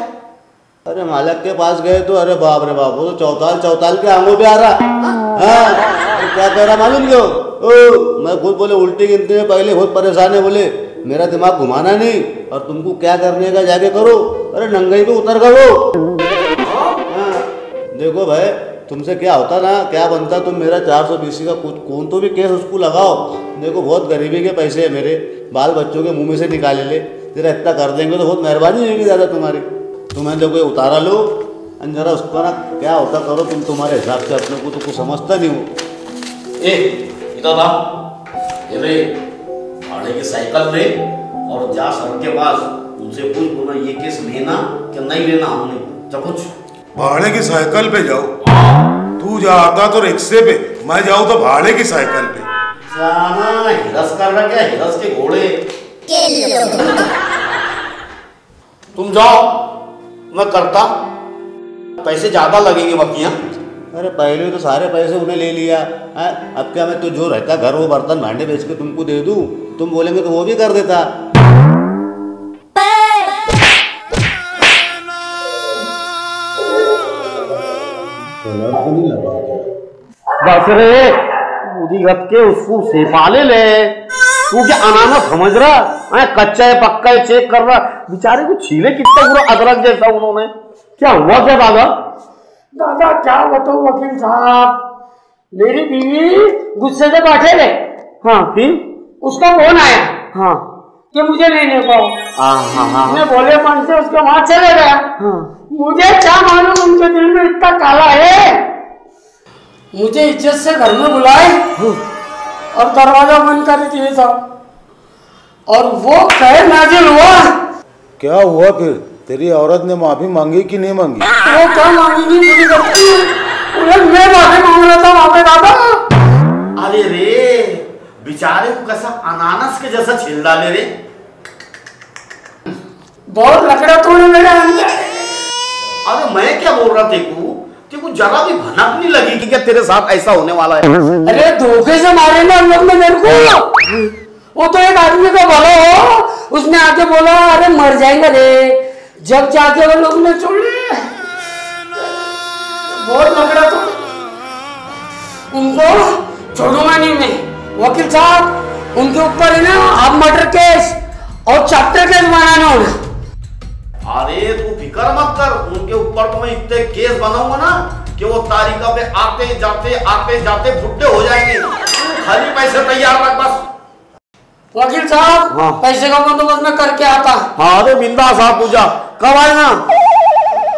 अरे मालक के पास गए तो अरे बाप रे बाप, वो तो चौताल के आंगों पे आ रहा। हाँ क्या कह रहा मालूम क्यों? मैं खुद बोले उल्टी गिनती में पहले बहुत परेशान है, बोले मेरा दिमाग घुमाना नहीं और तुमको क्या करने का जाके करो। अरे नंगाई पे उतर गो। देखो भाई तुमसे क्या होता ना, क्या बनता, तुम मेरा 420 का कुछ कौन तो भी केस उसको लगाओ। देखो बहुत गरीबी के पैसे है मेरे, बाल बच्चों के मुंह में से निकाले ले, जरा इतना कर देंगे तो बहुत मेहरबानी होगी ज़्यादा तुम्हारी। तुम्हें देखो उतारा लो और जरा उसका ना क्या होता करो तुम, तुम्हारे हिसाब से अपने को तो कुछ समझता नहीं हो। इधर आ, ये भाड़े की साइकिल ले और जा सर के पास, उनसे पूछ बोला ये केस लेना क्या नहीं लेना। हमने जब कुछ भाड़े की साइकिल पे जाओ, तू जाता तो रिक्शे पे, मैं जाऊँ तो भाड़े की साइकिल पे जाना। हिरस कर रहा क्या, हिरस के घोड़े। तुम जाओ, मैं करता पैसे ज्यादा लगेंगे बकियां। अरे पहले तो सारे पैसे उन्हें ले लिया है, अब क्या मैं तो जो रहता घर वो बर्तन भांडे बेच के तुमको दे दूं, तुम बोलेंगे तो वो भी कर देता। बस रे मुदी गत के उसको सेपाले ले, तू क्या अनानास समझ रहा है? कच्चा है पक्का है चेक कर रहा, बेचारे को छीले कितना पूरा अदरक जैसा उन्होंने। क्या हुआ क्या दादा? दादा क्या बताऊं वकील साहब, मेरी बीवी गुस्से से बैठे थे। हाँ फिर उसका फोन आया हाँ कि मुझे लेने को। मैं बोले मन से उसके वहां चले गया। मुझे क्या मालूम उनके दिल में इतना काला है। मुझे इज्जत से घर में बुलाए और दरवाजा बंद कर दिए साहब, और वो कहे नाजिल हुआ। क्या हुआ फिर? तेरी औरत ने माफी मांगी कि नहीं मांगी? वो क्या मांगी मुझे करती है, मैं माफी मांग रहा था वहां पे दादा। अरे रे बेचारे को कैसा अनानास के जैसा छील डाले रे। बहुत लकड़ा तोड़े मेरे अंदर। अरे मैं क्या बोल रहा तेको जरा भी भनक नहीं लगी कि क्या तेरे साथ ऐसा होने वाला है? अरे धोखे से मारे ना हम लोग ने मेरे को। वो तो एक आदमी का भला हो, उसने आके बोला अरे मर जाएंगे रे, जब जाके वो लोग ने छोड़े। बहुत लकड़ा तो उनको छोड़ूंगा नहीं मैं वकील साहब। उनके ऊपर है ना आप मर्डर केस और चैप्टर केस बनाना होगा। अरे तू फिक्र मत कर, उनके ऊपर तो मैं इतने केस बनाऊंगा ना कि वो तारिका पे आते जाते बुड्ढे हो जाएंगे। खाली पैसे तैयार रख बस। वकील साहब हाँ। पैसे का बंदोबस्त मैं करके आता। हाँ अरे बिंदास आप पूजा कब आए ना?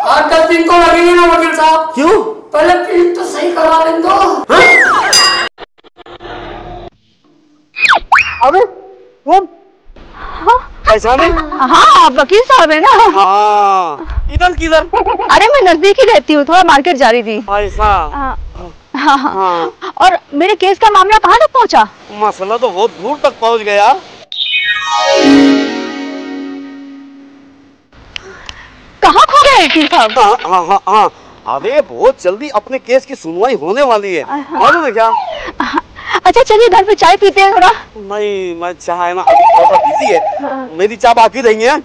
8-10 दिन को लगेंगे ना वकील साहब। क्यों? पहले पीठ तो सही करा लें दो। अबे कौन? ऐसा नहीं? हाँ वकील साहब है ना। हाँ इधर किधर? अरे मैं नजदीक ही रहती हूँ, थोड़ा मार्केट जा रही थी। ऐसा हाँ हाँ। और मेरे केस का मामला कहाँ तक पहुँचा? मसला तो बहुत दूर तक पहुँच गया। कहाँ खो गए वकील साहब? हाँ अरे बहुत जल्दी अपने केस की सुनवाई होने वाली है, मालूम है क्या? अच्छा चलिए घर पे चाय पीते हैं थोड़ा। नहीं मैं चाय ना अभी थोड़ा बिजी है, मेरी चाय बाकी रहेंगे हैं?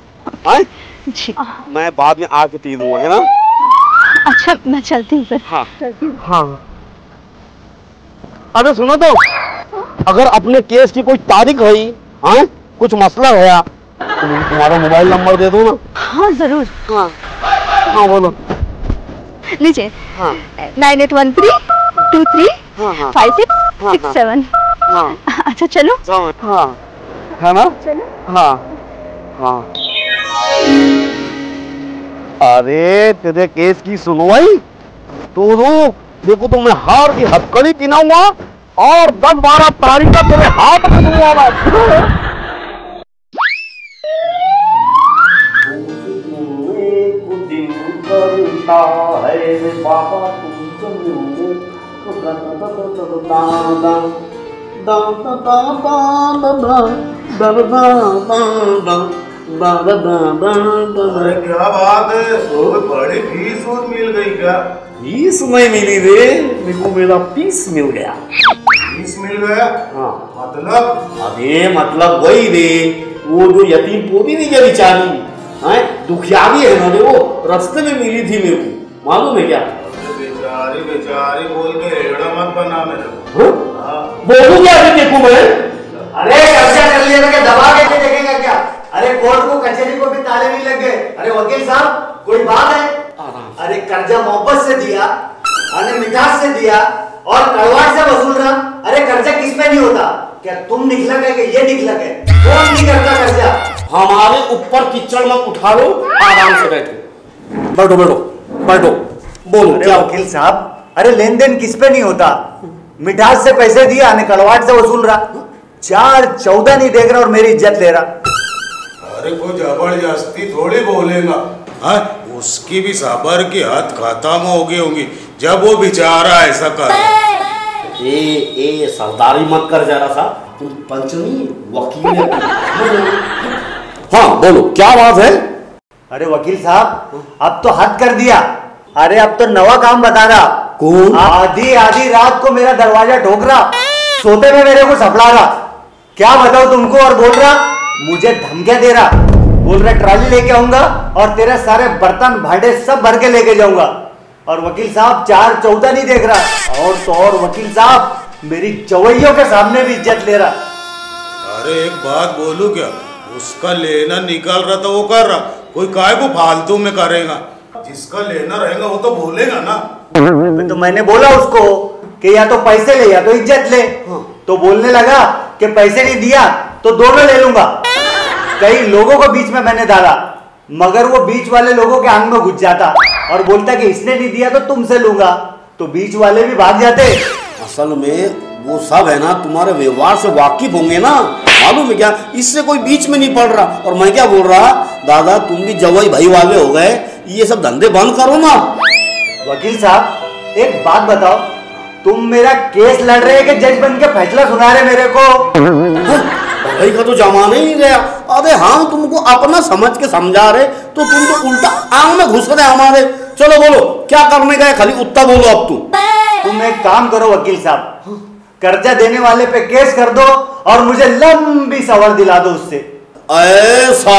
मैं बाद में आके पी लूंगा है ना। अच्छा मैं चलती हूँ फिर। हाँ अरे सुनो तो, अगर अपने केस की कोई तारीख हुई हाँ कुछ मसला होया तो तुम्हारा मोबाइल नंबर दे दो ना। हाँ जरूर। हाँ बोलो। लीजिए। 9813235667। अच्छा चलो। हाँ है ना? चलो। हाँ अरे तेरे केस की सुनवाई तो देखो तो मैं हार की हथकड़ी पिनाऊंगा और 10-12 तारीख का तेरे हाथ में दूंगा। अरे क्या बात है, बड़ी फीस मिल गई क्या? फीस नहीं मिली रे, मेरे को मेरा पीस मिल गया। फीस मिल गया? हाँ। मतलब? अरे मतलब वही रे, वो जो यतीम पोती नहीं क्या बेचारी हैं, दुखियारी है ना वो, रास्ते में मिली थी मेरे को, मालूम है क्या? बेचारी बोल के हेड़ा मत बना मेरे को। बोलूं क्या देखूं मैं? अरे कब्जा कर लिया था, दबा के देखेगा क्या? अरे कोर्ट को कचहरी को भी ताले नहीं लग गए। अरे वकील साहब कोई बात है? अरे कर्जा मोहब्बत से दिया, अरे मिठास से दिया और कड़वाहट से वसूल रहा। अरे कर्जा किस पे नहीं होता? क्या तुम निकलक है कि ये निकलक है? कौन नहीं करता कर्जा? हमारे ऊपर कीचड़ मत उठा लो, आराम से बैठो बैठो बोलो क्या? वकील साहब अरे लेन देन किस पे नहीं होता? मिठास से पैसे दिया, कड़वाहट से वसूल रहा, 4-14 नहीं देख रहा और मेरी इज्जत ले रहा। अरे कोई जबरदस्ती थोड़ी बोलेगा, हाँ उसकी भी सबर की हद खत्म हो गई होंगी जब वो बेचारा ऐसा कर। ए सरदारी मत कर जरा सा, तुम पंच नहीं वकील है। हाँ बोलो क्या बात है? अरे वकील साहब अब तो हद कर दिया, अरे अब तो नवा काम बता रहा। कौन? आधी आधी रात को मेरा दरवाजा ठोक रहा, सोते में मेरे को सपड़ा रहा। क्या बताऊं तुमको, और बोल रहा मुझे धमकियां दे रहा, बोल रहा ट्राली लेके आऊंगा और तेरे सारे बर्तन भांडे सब भर के लेके जाऊंगा। और वकील साहब 4-14 नहीं देख रहा, और तो और वकील साहब मेरी जवैयों के सामने भी इज्जत ले रहा। अरे एक बात बोलूं क्या, उसका लेना निकाल रहा था वो कर रहा, कोई काय को फालतू में करेगा, जिसका लेना रहेगा वो तो बोलेगा ना। तो मैंने बोला उसको कि या तो पैसे ले या तो इज्जत ले। तो बोलने लगा कि पैसे नहीं दिया तो दोनों ले लूंगा। कई लोगों को बीच में मैंने डाला, मगर वो बीच वाले लोगों के आंग में घुस जाता और बोलता कि इसने नहीं दिया तो तुमसे लूंगा, तो बीच वाले भी भाग जाते। असल में वो सब है ना तुम्हारे व्यवहार से वाकिफ होंगे ना, मालूम है क्या, इससे कोई बीच में नहीं पड़ रहा। और मैं क्या बोल रहा, दादा तुम भी जवाई भाई वाले हो गए, ये सब धंधे बंद करो ना। वकील साहब एक बात बताओ, तुम मेरा केस लड़ रहे कि जज बन के फैसला सुना रहे मेरे को? भाई का तो जमाना ही नहीं रहा। अरे हाँ, तुमको अपना समझ के समझा रहे तो तुम तो उल्टा आंग में घुस रहे हमारे। चलो बोलो क्या करने गए, खाली उत्ता बोलो अब तुम एक काम करो वकील साहब, कर्जा देने वाले पे केस कर दो और मुझे लंबी सवाल दिला दो उससे। ऐसा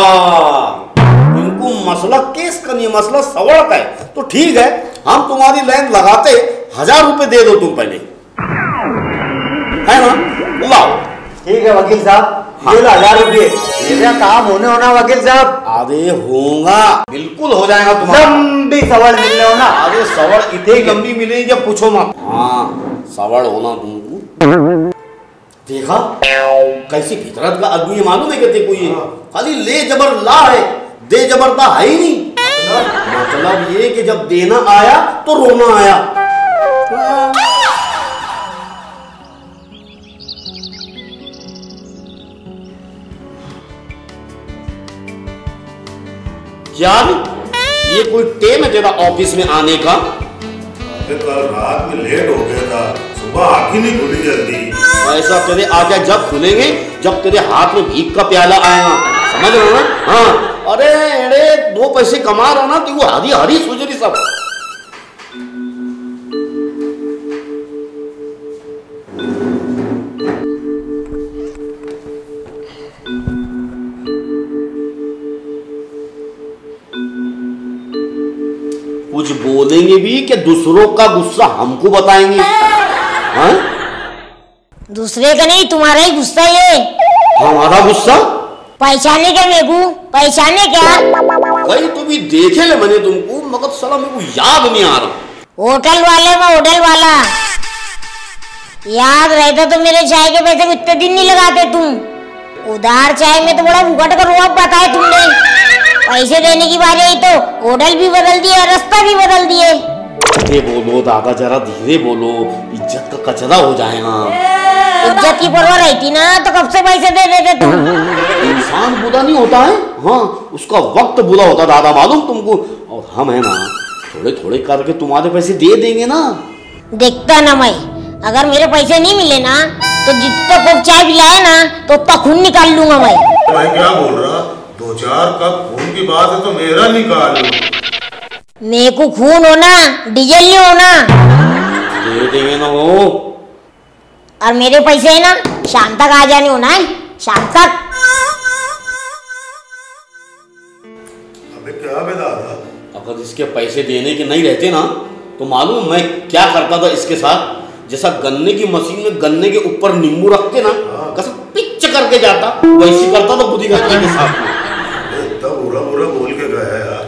इनको मसला केस का नहीं, मसला सवाल का है, तो ठीक है हम तुम्हारी लाइन लगाते, 1000 रुपए दे दो तुम पहले, है ना? लाओ। ठीक है वकील साहब, ये लो 1000 रुपये। मेरा काम होना वकील साहब। अरे होगा, बिल्कुल हो जाएगा तुम्हारा। लंबी सवाल मिलने होना। अरे सवाल इतनी लंबी मिलेगी जब पूछो मत। हाँ सवाल होना तुमको। देखा कैसी फितरत का आदमी है, मालूम है क्या तेको, ये खाली ले जबर ला है, दे जबरता है ही नहीं। मतलब ये कि जब देना आया तो रोना आया। क्या ये कोई टेम है तेरा ऑफिस में आने का? अरे कल रात में लेट हो गया था, सुबह आँख ही नहीं खुली जल्दी। ऐसा तेरे आगे जब खुलेंगे जब तेरे हाथ में भीख का प्याला आएगा, समझ रहे हो ना? हाँ अरे अरे 2 पैसे कमा रहा ना तो वो हरी हरी सुजरी सब। कुछ बोलेंगे भी कि दूसरों का गुस्सा हमको बताएंगे? हाँ? दूसरे का नहीं, तुम्हारा ही गुस्सा ये। हमारा गुस्सा? पहचाने क्या मेरे को? पहचाने क्या? भाई तू भी देखे ले मैंने तुमको, मगर साला मेरे को याद नहीं आ रहा। होटल वाले में होटल वाला याद रहता तो मेरे चाय के पैसे इतने दिन नहीं लगाते तुम। उधार चाय में तो बड़ा भुगट कर रोब बताए तुमने। पैसे देने की बारी आई तो होटल भी बदल दिए, रास्ता भी बदल दिए। धीरे बोलो दादा, जरा धीरे बोलो, इज्जत का कचरा हो जाएगा। इज्जत की परवाह रहती ना तो कब से पैसे दे देते तुम। इंसान बुरा नहीं होता है, हाँ उसका वक्त बुरा होता दादा, मालूम तुमको। और हम है ना थोड़े थोड़े करके तुम्हारे पैसे दे देंगे ना। देखता ना मैं, अगर मेरे पैसे नहीं मिले ना तो जितना कप चाय पिलाए ना तो उतना खून निकाल लूंगा मैं। मैं क्या बोल रहा, 2-4 कप खून की बात है तो मेरा निकाल लो। मेरे को खून होना, डीजल नहीं होना। दे देंगे ना वो। और मेरे पैसे है ना शाम तक आ जाने होना है, शाम तक। अबे क्या बे दादा, अगर इसके पैसे देने के नहीं रहते ना तो मालूम मैं क्या करता था इसके साथ, जैसा गन्ने की मशीन में गन्ने के ऊपर नींबू रखते ना, कैसा पिच करके जाता, वैसे करता था बुद्धि के साथ। इतना बुरा बुरा बोल के गया यार।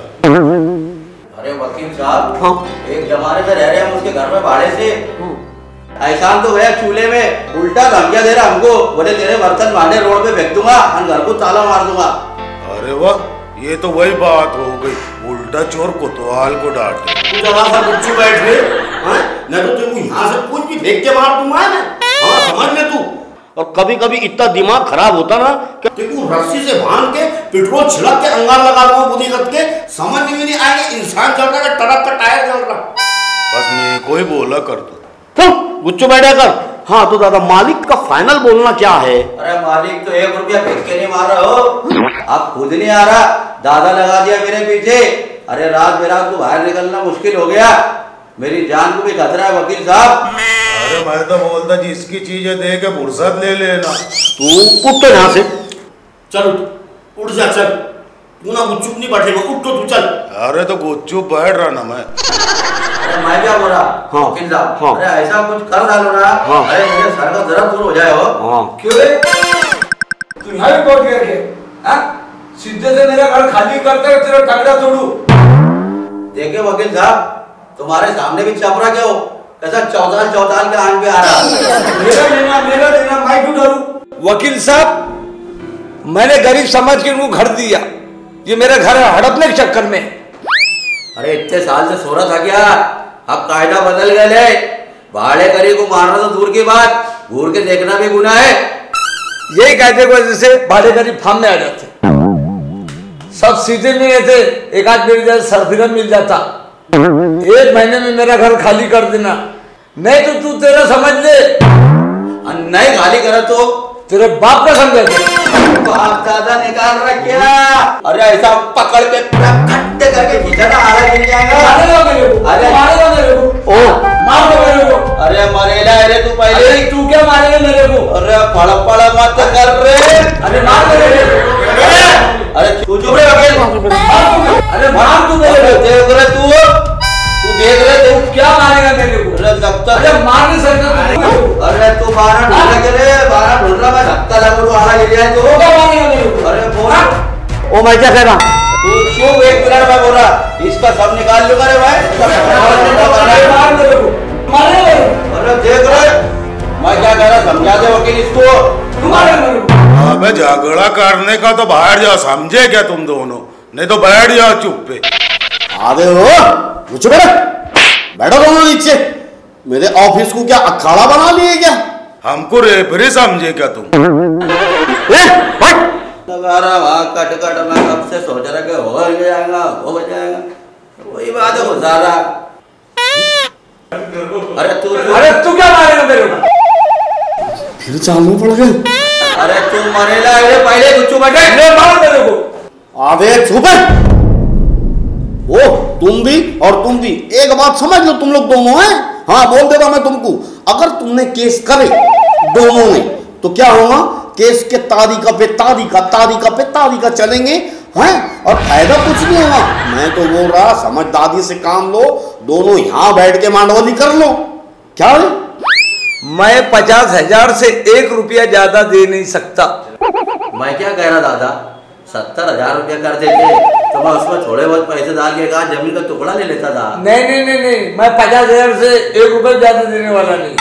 अरे वकील साहब, हाँ? एक जमाने में रह रहे हम उसके घर में भाड़े से, एहसान तो गया चूल्हे में, उल्टा धमकियां दे रहा हमको, बोले तेरे बर्तन भांडे रोड पे फेंक दूंगा और घर को ताला मार दूंगा। अरे वाह, ये तो वही बात हो गई, उल्टा चोर कोतवाल को डांटे। तू जरा सा गुच्चू बैठ रे, नहीं तो तेरे को यहाँ से कुछ भी फेंक के मार दूंगा ना। हाँ समझ ले तू। और कभी कभी इतना दिमाग खराब होता ना कि तू रस्सी से बांध के पेट्रोल छिड़क के अंगार लगा दूंगा बुद्धि के, समझ में नहीं आएगा इंसान चल रहा है ट्रक का टायर चल रहा। बस मैं कोई बोला कर दो। गुच्चू बैठा कर। हाँ तो दादा मालिक का फाइनल बोलना क्या है? अरे मालिक तो 1 रुपया फेंक के नहीं मार रहा हो, आप खुद नहीं आ रहा, दादा लगा दिया मेरे पीछे। अरे रात बेरात को बाहर निकलना मुश्किल हो गया, मेरी जान को भी खतरा है वकील साहब। अरे मैं तो बोलता जिसकी चीजें दे के फुर्सत ले लेना। तू उठ तो यहाँ से, चल उठ जा, चल तू ना गुच्चुप नहीं बैठेगा, उठ तो तू चल। अरे तो गुच्चुप बैठ रहा ना मैं। अरे मैं क्या बोल रहा वकील साहब, अरे ऐसा कुछ कर डालो ना, अरे मेरे सर का दर्द दूर हो जाए हो। क्यों रे? तू यहाँ भी कोर्ट करके सीधे से मेरा घर खाली करते तेरा टंगड़ा तोड़ू। देखिए वकील साहब, तुम्हारे सामने भी चपरा क्या हो, कैसा चौताल चौताल के आन पे आ रहा। मेरा देना मैं क्यों डरूं? वकील साहब, मैंने गरीब समझ के उनको घर दिया, ये मेरा घर हड़पने के चक्कर में। अरे इतने साल से सो रहा था क्या, अब कायदा बदल गए, भाड़े करी को मारना तो दूर की बात, घूर के देखना भी गुनाह है। यही कायदे की वजह से भाड़े करी फार्म में आ जाते, सब सीधे नहीं रहते, एक आध मिल जाए सरफिरन मिल जाता, एक महीने में मेरा घर खाली कर देना, नहीं तो तू तेरा समझ ले, नहीं खाली करा तो तेरे बाप का समझ ले। बाप दादा निकाल रहा क्या? अरे ऐसा पकड़ के खट्टे करके खींचना, आला गिर जाएगा। अरे मारेगा मेरे को, मार दो मेरे को। अरे मरेगा, अरे तू पहले। अरे तू क्या मारेगा मेरे को? अरे फड़ा मत कर रे। अरे मार दो मेरे को। अरे तू चुप रहे वकील। अरे मार तू मेरे को। देख रहे तू देख रहे तू क्या मारेगा मेरे को? अरे जब तक अरे मार नहीं सकता। अरे तू बारह ढूंढ के रे, बारह ढूंढ रहा मैं, धक्का लगा तो आला गिर जाए तो क्या मारेगा मेरे को? अरे बोल। ओ मैं क्या कह रहा, तू क्यों एक मिनट में बोल रहा, इसका सब निकाल लूंगा रे भाई। मार मेरे को, मारेगा मेरे को। अरे देख रहे मैं क्या कह रहा, समझा दे वकील इसको। तू मारेगा मेरे को। अबे झगड़ा करने का तो बाहर जाओ, समझे क्या तुम दोनों, नहीं तो बैठ जाओ चुप पे। आगे हो कुछ बैठो दोनों नीचे, मेरे ऑफिस को क्या अखाड़ा बना लिए क्या? हमको रेफरी समझे क्या तुम? लगा रहा वहाँ कट मैं कब से सोच रहा कि हो जाएगा, वही बात है गुजारा। अरे तू क्या मारेगा मेरे को? फिर चालू पड़ गए। अरे तू मरेगा, अरे पहले गुच्चू बैठे मार मेरे को। आधे चुप है वो, तुम भी और तुम भी, एक बात समझ लो तुम लोग दोनों हैं। हाँ बोल देता मैं तुमको, अगर तुमने केस करे दोनों ने तो क्या होगा, केस के तारीखा पे तारीखा चलेंगे हैं, और फायदा कुछ नहीं होगा। मैं तो बोल रहा समझदारी से काम लो, दोनों यहाँ बैठ के मांडवाली कर लो। क्या है? मैं 50,000 से 1 रुपया ज्यादा दे नहीं सकता। मैं क्या कह रहा दादा, 70,000 रुपया कर देते तो मैं उसमें थोड़े बहुत पैसे डाल के कहा जमीन का टुकड़ा ले लेता था। नहीं, मैं 50,000 से 1 रुपया ज्यादा देने वाला नहीं।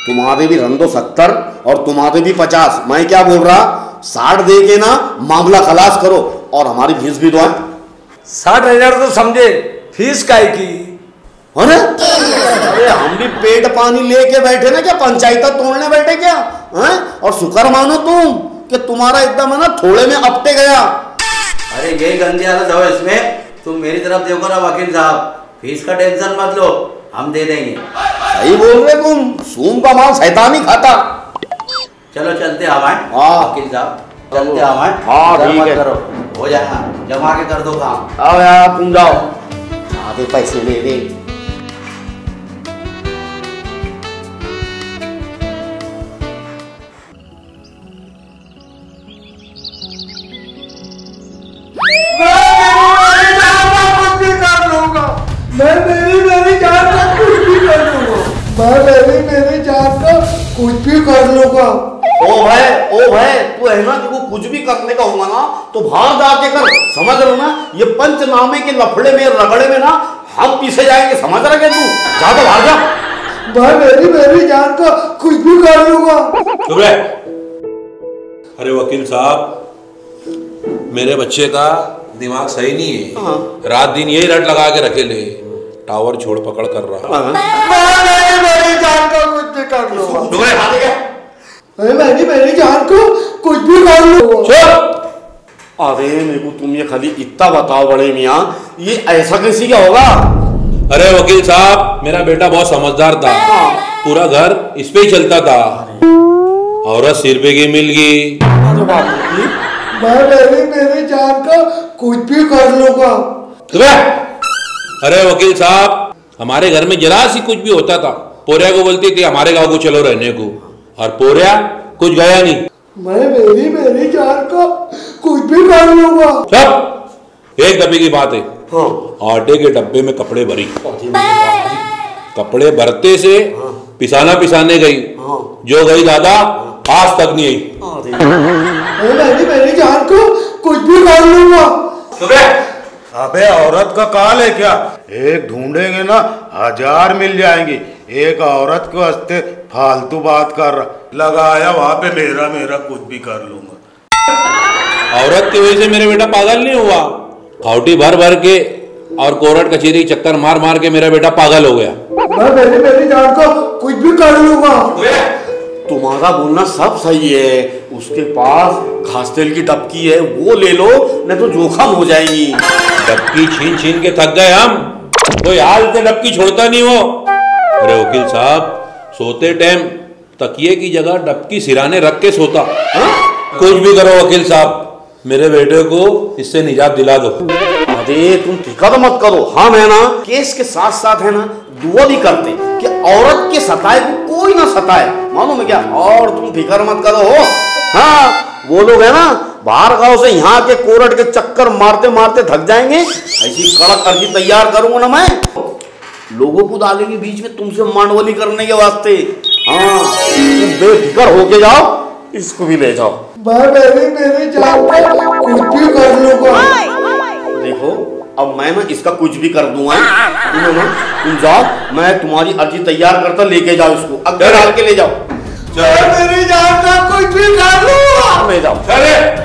तुम्हारे भी रंदो 70 और तुम्हारे भी 50। मैं क्या बोल रहा, 60 दे के ना मामला खलास करो और हमारी फीस भी दो। 60,000 तो समझे, फीस काय की? अरे हम भी पेट पानी लेके बैठे ना क्या, पंचायत तोड़ने बैठे क्या हैं? और शुक्र मानो तुम कि तुम्हारा एकदम है ना थोड़े में अपटे गया। अरे यही गंदी हालत है इसमें, तुम मेरी तरफ देखो ना वकील साहब, फीस का टेंशन मत लो, हम दे देंगे। सही बोल रहे तुम, सूम का माल शैतान ही खाता। चलो चलते हमारे वकील साहब, चलते हमारे। हाँ ठीक है, करो हो जाएगा, जमा के कर दो काम। आओ यार तुम जाओ, आधे पैसे ले दे। मैं मेरी जान का कुछ भी कर लूंगा। कुछ भी कर लूंगा। ओ भाई तू है ना, तेको कुछ भी करने का होगा ना तो बाहर जाके कर, समझ लो ना। ये पंचनामे के लफड़े में रगड़े में ना हम पीछे जाएंगे, समझ रहा क्या तू? जा तो बाहर जा। भाई मेरी जान का कुछ भी कर लूंगा। चुप रहे। अरे वकील साहब, मेरे बच्चे का दिमाग सही नहीं है, रात दिन यही रट लगा के रखे ले, टावर छोड़ पकड़ कर रहा। मेरी जान का कुछ भी कर लूंगा। मेरी जान को कुछ भी कर लूंगा। अरे मेरे को तुम ये खाली इतना बताओ बड़े मियाँ, ये ऐसा कैसी क्या होगा? अरे वकील साहब, मेरा बेटा बहुत समझदार था, पूरा घर इस पे ही चलता था। औरत सिर पे की मिल गई। मैं मेरी जान का कुछ भी कर लूंगा। अरे वकील साहब, हमारे घर में जरा सी कुछ भी होता था, पोरिया को बोलती थी हमारे गांव को चलो रहने को, और पोरिया कुछ गया नहीं। मैं मेरी जान का कुछ भी कर लूंगा। सब एक दफे की बात है। हाँ। आटे के डब्बे में कपड़े भरी, कपड़े भरते से पिसाने गई, जो गई दादा आज तक नहीं आई। मेरी जान को कुछ भी कर लूंगा। अबे औरत का काल है क्या? एक ढूंढेंगे ना 1000 मिल जाएंगी। एक औरत के वास्ते फालतू बात कर रहा, लगाया वहां पे मेरा कुछ भी कर लूंगा। औरत की वजह से मेरे बेटा पागल नहीं हुआ, खाउटी भर भर के और कोर्ट कचहरी चक्कर मार मार के मेरा बेटा पागल हो गया। मैं मेरी जान को कुछ भी कर लूंगा। तुम्हारा बोलना सब सही है, उसके पास घास तेल की डबकी है, वो ले लो, नहीं तो जोखम हो जाएगी। डबकी छीन छीन के थक गए हम, कोई हाल से डबकी छोड़ता नहीं हो। अरे वकील साहब, सोते टाइम तकिए की जगह डबकी सिराने रख के सोता। कुछ भी करो वकील साहब, मेरे बेटे को इससे निजात दिला दो। अरे तुम फिक्र मत करो, हम है ना केस के साथ साथ है ना दुआ भी करते कि औरत के सताए को कोई ना सताए, मालूम है क्या? और तुम फिक्र मत करो। हाँ, वो लोग है ना बाहर गांव से यहाँ के कोर्ट के चक्कर मारते मारते थक जाएंगे, ऐसी कड़क अर्जी तैयार करूंगा ना मैं, लोगों को डालेंगे बीच में तुमसे मांडवली करने के वास्ते। हाँ, तुम बेफिक्र होके जाओ, इसको भी ले जाओ। मेरी जान को कुछ भी कर लूंगा। देखो अब मैं ना इसका कुछ भी कर दूंगा, तुम जाओ, मैं तुम्हारी अर्जी तैयार करता, लेके जाओ इसको, अगर डाल के ले जाओ। मेरी जान का कुछ भी कर लूंगा। ले जाओ,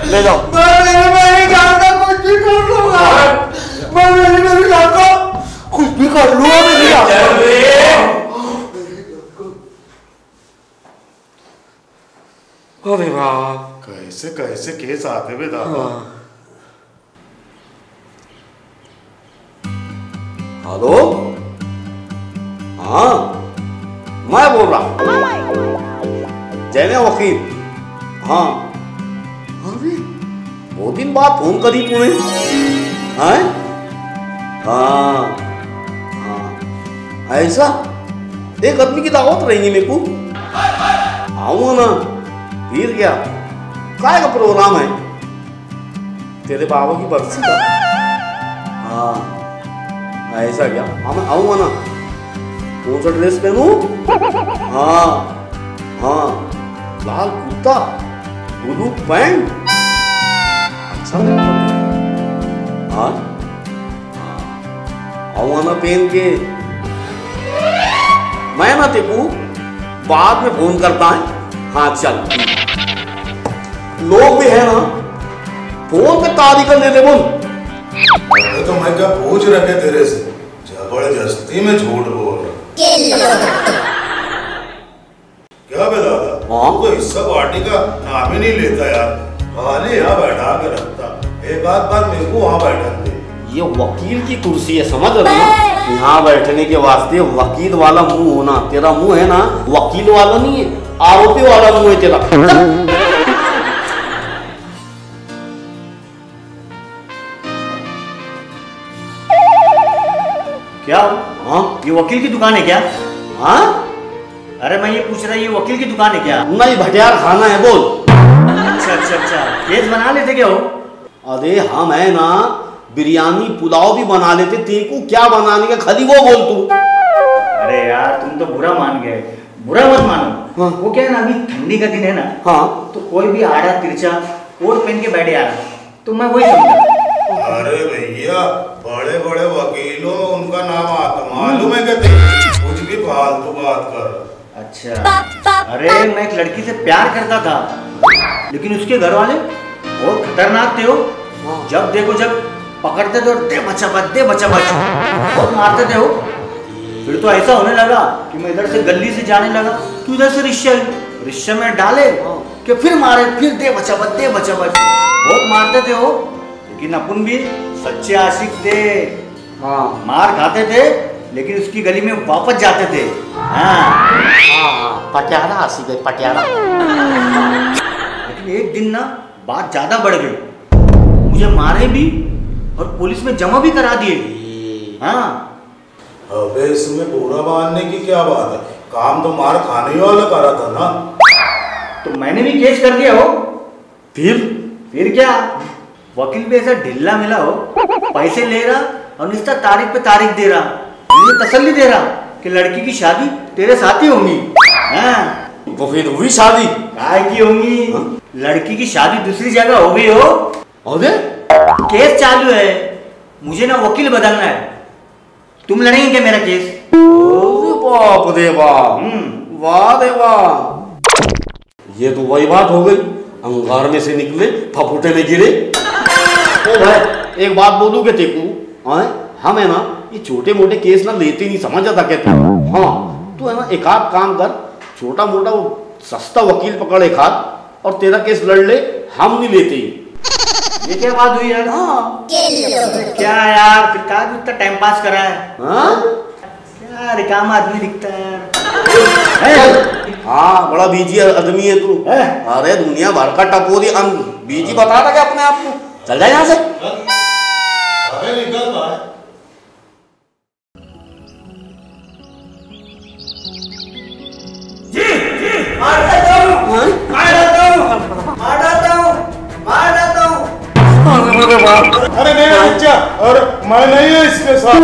ले जाओ। मेरी जान का कुछ भी कर लूंगा। मैं मेरी जान का कुछ भी कर लूंगा। मेरी जान अरे वाह, कैसे कैसे केस आते हुए दादा। हेलो, हाँ मैं बोल रहा हूँ, जैने वकील। हाँ, अरे 2 दिन बाद फोन करी तूने? हाँ हाँ हाँ, ऐसा एक आदमी की दावत रहेंगी मेरे को, आऊंगा ना। फिर क्या, काय का प्रोग्राम है? तेरे बाबा की बरसी का? हाँ ऐसा क्या? हाँ मैं आऊंगा ना। कौन सा ड्रेस पहनूं? हाँ हाँ, लाल कुर्ता, ब्लू पैंट, अच्छा हाँ आऊंगा ना पहन के। मैं ना तेको बाद में फोन करता है। हाँ चल, लोग भी है ना फोन पे तारीख ले दे बोल। तो मैं क्या पूछ रखे तेरे से, जबरदस्ती में झूठ बोल रहा। क्या बे दादा, तो हिस्सा पार्टी का नाम ही नहीं लेता यार, खाली यहाँ बैठा के रखता। एक आध बार मेरे को वहाँ बैठक दे। ये वकील की कुर्सी है, समझ रहे हो? यहाँ बैठने के वास्ते वकील वाला मुंह होना। तेरा मुंह है ना वकील वाला नहीं है, आरोपी वाला मुंह है तेरा। क्या? हाँ, ये वकील की दुकान है क्या? हाँ, अरे मैं ये पूछ रहा, ये वकील की दुकान है क्या? नहीं, भटियार खाना है। बोल। अच्छा, केस बना लेते क्या हो? अरे हम है ना बिरयानी पुलाव भी बना लेते, तेको क्या बनाने का खाली वो बोल तू। अरे यार तुम तो बुरा मान गए, बुरा मत मानो। हाँ। वो क्या है ना, अभी ठंडी का दिन है ना। हाँ, तो कोई भी आड़ा तिरछा कोट पहन के बैठे यार, तो मैं वही समझा। अरे भैया, बड़े बड़े वकीलों में उनका नाम आता, मालूम है क्या? कुछ भी फालतू बात कर। अच्छा, अरे मैं एक लड़की से प्यार करता था, लेकिन उसके घर वाले बहुत खतरनाक थे। हो जब देखो जब पकड़ते थे, दे बचा बच बहुत मारते थे। हो फिर तो ऐसा होने लगा कि मैं इधर से गली से जाने लगा, तू इधर से रिक्शा में डाले कि फिर मारे, फिर दे बचा बच बहुत मारते थे। हो लेकिन अपन भी सच्चे आशिक थे। हाँ, मार खाते थे लेकिन उसकी गली में वापस जाते थे। हाँ, पटियाला आशिक है, पटियाला। लेकिन एक दिन ना बात ज्यादा बढ़ गई, मुझे मारे भी और पुलिस में जमा भी करा दिए। हाँ अबे इसमें बुरा मानने की क्या बात है, काम तो मार खाने वाला करा था ना। तो मैंने भी केस कर दिया हो। फिर क्या, वकील भी ऐसा ढिल्ला मिला हो, पैसे ले रहा और निस्ता तारीख पे तारीख दे रहा, मुझे तसल्ली दे रहा कि लड़की की शादी तेरे साथ ही होंगी। हाँ तो फिर हुई शादी? काय की होंगी? लड़की की शादी दूसरी जगह हो गई हो। और केस चालू है, मुझे ना वकील बदलना है। तुम लड़ेंगे क्या मेरा केस? बाप रे बाप, वाह रे वाह, ये तो वही बात हो गई, अंगार में से निकले फफूटे में गिरे। ओ भाई एक बात बोलूं के तेकू, हम है ना ये छोटे मोटे केस ना लेते नहीं, समझ आता क्या तू? हाँ तू है ना एक आध काम कर, छोटा मोटा वो सस्ता वकील पकड़ एक हाथ और तेरा केस लड़ ले, हम नहीं लेते ही। ये क्या बात हुई यार? हाँ क्या यार, फिर कहा इतना टाइम पास करा है? हाँ क्या रिकामा आदमी दिखता है। हाँ बड़ा बीजी आदमी है तू। अरे दुनिया भर का टपोरी बीजी बता था क्या अपने आप को? चल जाए यहाँ से। अरे निकल भाई। अरे नहीं बच्चा, और मैं नहीं है इसके साथ।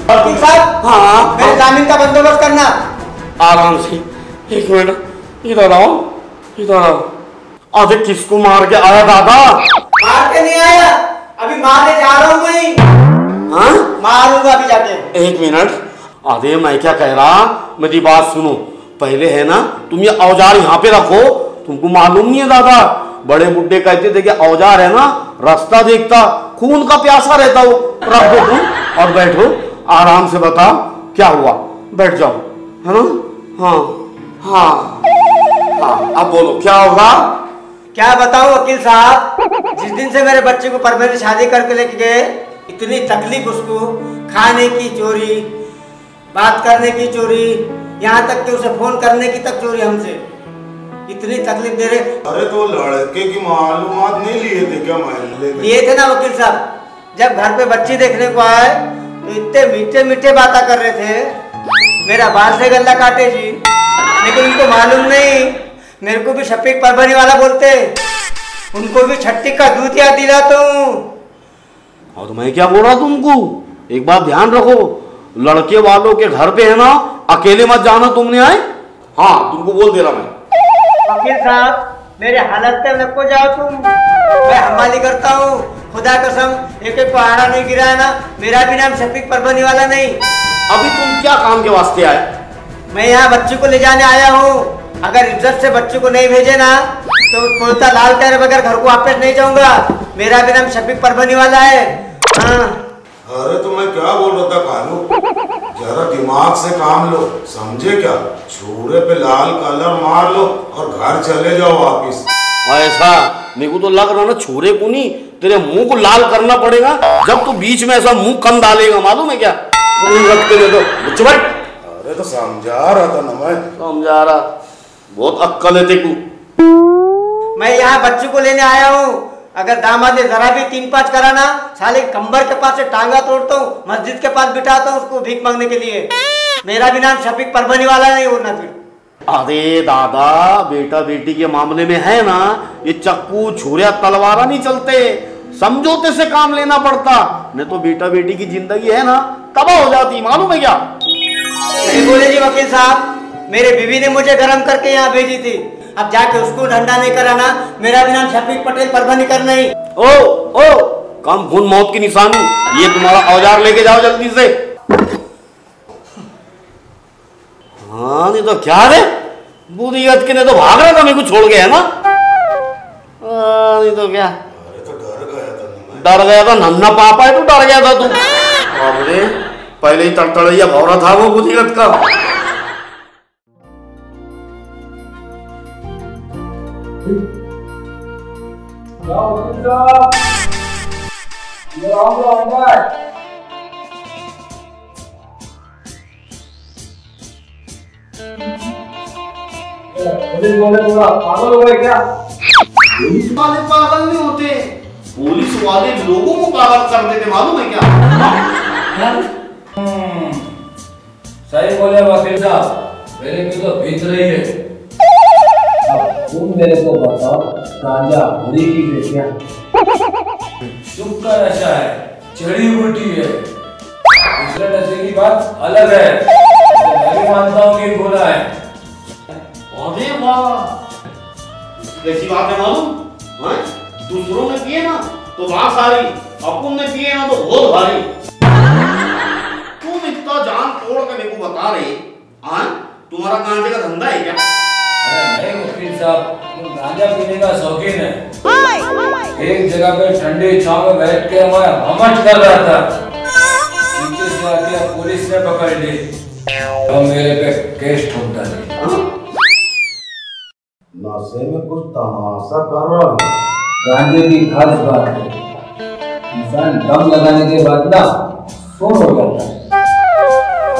वकील साहब, हाँ मेरे जामीन का बंदोबस्त करना। आराम से, एक मिनट, इधर आओ, इधर आओ। अरे किसको मार के आया दादा? मार के नहीं आया, अभी मारने जा रहा हूँ मैं। हाँ मारूंगा अभी जाके। एक मिनट, अरे मैं क्या कह रहा, मेरी बात सुनो। पहले है ना तुम ये औजार यहाँ पे रखो, तुमको मालूम नहीं है दादा, बड़े बुड्ढे कहते थे कि औजार है ना रास्ता देखता, खून का प्यासा रहता हो। रख दो तुम और बैठो, आराम से बताओ क्या हुआ, बैठ जाओ, है ना? हाँ हाँ हाँ, अब बोलो क्या होगा? क्या बताऊं वकील साहब, जिस दिन से मेरे बच्चे को परभनी शादी करके लेके गए, इतनी तकलीफ उसको, खाने की चोरी, बात करने की चोरी, यहाँ तक कि उसे फोन करने की तक चोरी हमसे, इतनी तकलीफ दे रहे। अरे तो लड़के की मालूमात नहीं लिए थे क्या महल्ले में? लिए थे ना वकील साहब, जब घर पे बच्ची देखने को आए तो इतने मीठे मीठे बातें कर रहे थे, मेरा बाल से गल्ला काटे जी, लेकिन उनको मालूम नहीं मेरे को भी शफीक परभनी वाला बोलते, उनको भी छट्टी का दूध याद दिलाता हूँ। और मैं क्या बोल रहा तुमको, एक बात ध्यान रखो, लड़के वालों के घर पे है ना अकेले मत जाना, तुमने आए। हाँ तुमको बोल दे रहा मैं। वकील साहब मेरे हालत पे नको जाओ तुम, मैं हमाली करता हूँ, खुदा कसम एक एक पहाड़ा नहीं गिरा है ना, मेरा भी नाम शफीक परभनी वाला नहीं। अभी तुम क्या काम के वास्ते आए? मैं यहाँ बच्ची को ले जाने आया हूँ, अगर इज्जत से बच्ची को नहीं भेजे ना तो कोलता लाल तेरे बगैर घर को वापस नहीं जाऊंगा, मेरा भी नाम शफीक परभनी वाला है। हाँ अरे तो मैं क्या बोल रहा था कालू, जरा दिमाग से काम लो, समझे क्या? छुरे पे लाल कलर मार लो और घर चले जाओ वापिस। ऐसा मेरे को तो लग रहा ना, छोरे को नहीं तेरे मुंह को लाल करना पड़ेगा, जब तू बीच में ऐसा मुंह कम डालेगा, मालूम है क्या? तो अरे तो समझा रहा था ना मैं। समझा रहा, बहुत अक्कल है तेको। मैं यहाँ बच्ची को लेने आया हूँ, अगर दामाद ने जरा भी 3-5 कराना, साले कंबर के पास से टांगा तोड़ता हूँ, मस्जिद के पास बिठाता हूँ उसको भीख मांगने के लिए। मेरा भी नाम शफीक परभनी वाला नहीं होना फिर। अरे दादा, बेटा बेटी के मामले में है ना, ये चक्कू छुरिया तलवारा नहीं चलते, समझौते से काम लेना पड़ता, नहीं तो बेटा बेटी की जिंदगी है ना तबाह हो जाती, मालूम है क्या? नहीं बोले जी वकील साहब, मेरे बीवी ने मुझे गरम करके यहाँ भेजी थी, अब जाके उसको ठंडा नहीं कराना, मेरा भी नाम शफीक पटेल परभनी करना ही। ओ कम खून मौत की निशानी, ये तुम्हारा औजार लेके जाओ जल्दी से। हाँ नहीं तो क्या है, बुरी गत के ने तो भाग रहा था मेरे को छोड़ के, है ना? नहीं तो क्या, अरे तो डर गया था, नन्ना पापा है, तू डर गया था तू। अरे पहले ही तड़तड़िया भौरा था वो बुरी गत का। पुलिस बोले पागल हो गए क्या? पुलिस वाले पागल नहीं होते, पुलिस वाले लोगों को पागल कर देते, मालूम है क्या? सही बोले वकील साहब, मेरे को तो बीत रही है। अब तुम मेरे को बताओ, गांजा बुरी चीज है क्या? सुख का नशा है, जड़ी बूटी है, दूसरे नशे की बात अलग है। तो मैं भी मानता हूँ कि बुरा है। अरे वाह, कैसी बात है मालूम? दूसरों ने पिए ना तो बात सारी, अपन ने पिए ना तो बहुत भारी। तुम इतना जान तोड़ के मेरे को बता रहे, तुम्हारा गांजे का धंधा है क्या? अरे नहीं वकील साहब, तुम गांजा पीने का शौकीन है। एक जगह पे ठंडी छांव में बैठ के मैं हमट कर रहा था, पीछे से आके पुलिस ने पकड़ ली और मेरे पे केस ठोक डाली। नशे में कुछ तमाशा कर रहा है। गांजे की खास बात है, इंसान दम लगाने के बाद ना सुन हो जाता है।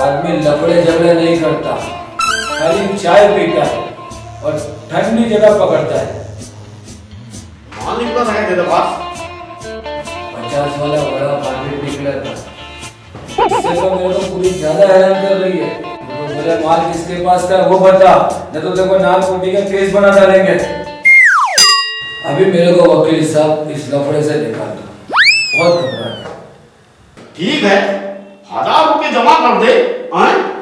आदमी लफड़े झगड़े नहीं करता, खाली चाय पीता है और ठंडी जगह पकड़ता है। मान निकला है तेरे पास 50 वाला बड़ा पाकिट निकला था, इससे तो मेरे को पूरी ज्यादा हैरान कर रही है। तो मेरा माल किसके पास था वो बता, नहीं तो देखो नारकोटिक का केस बना डालेंगे। अभी मेरे को वकील साहब इस लफड़े से निकाल दो, बहुत घबरा गया। ठीक है, 1000 रुपए जमा कर दे,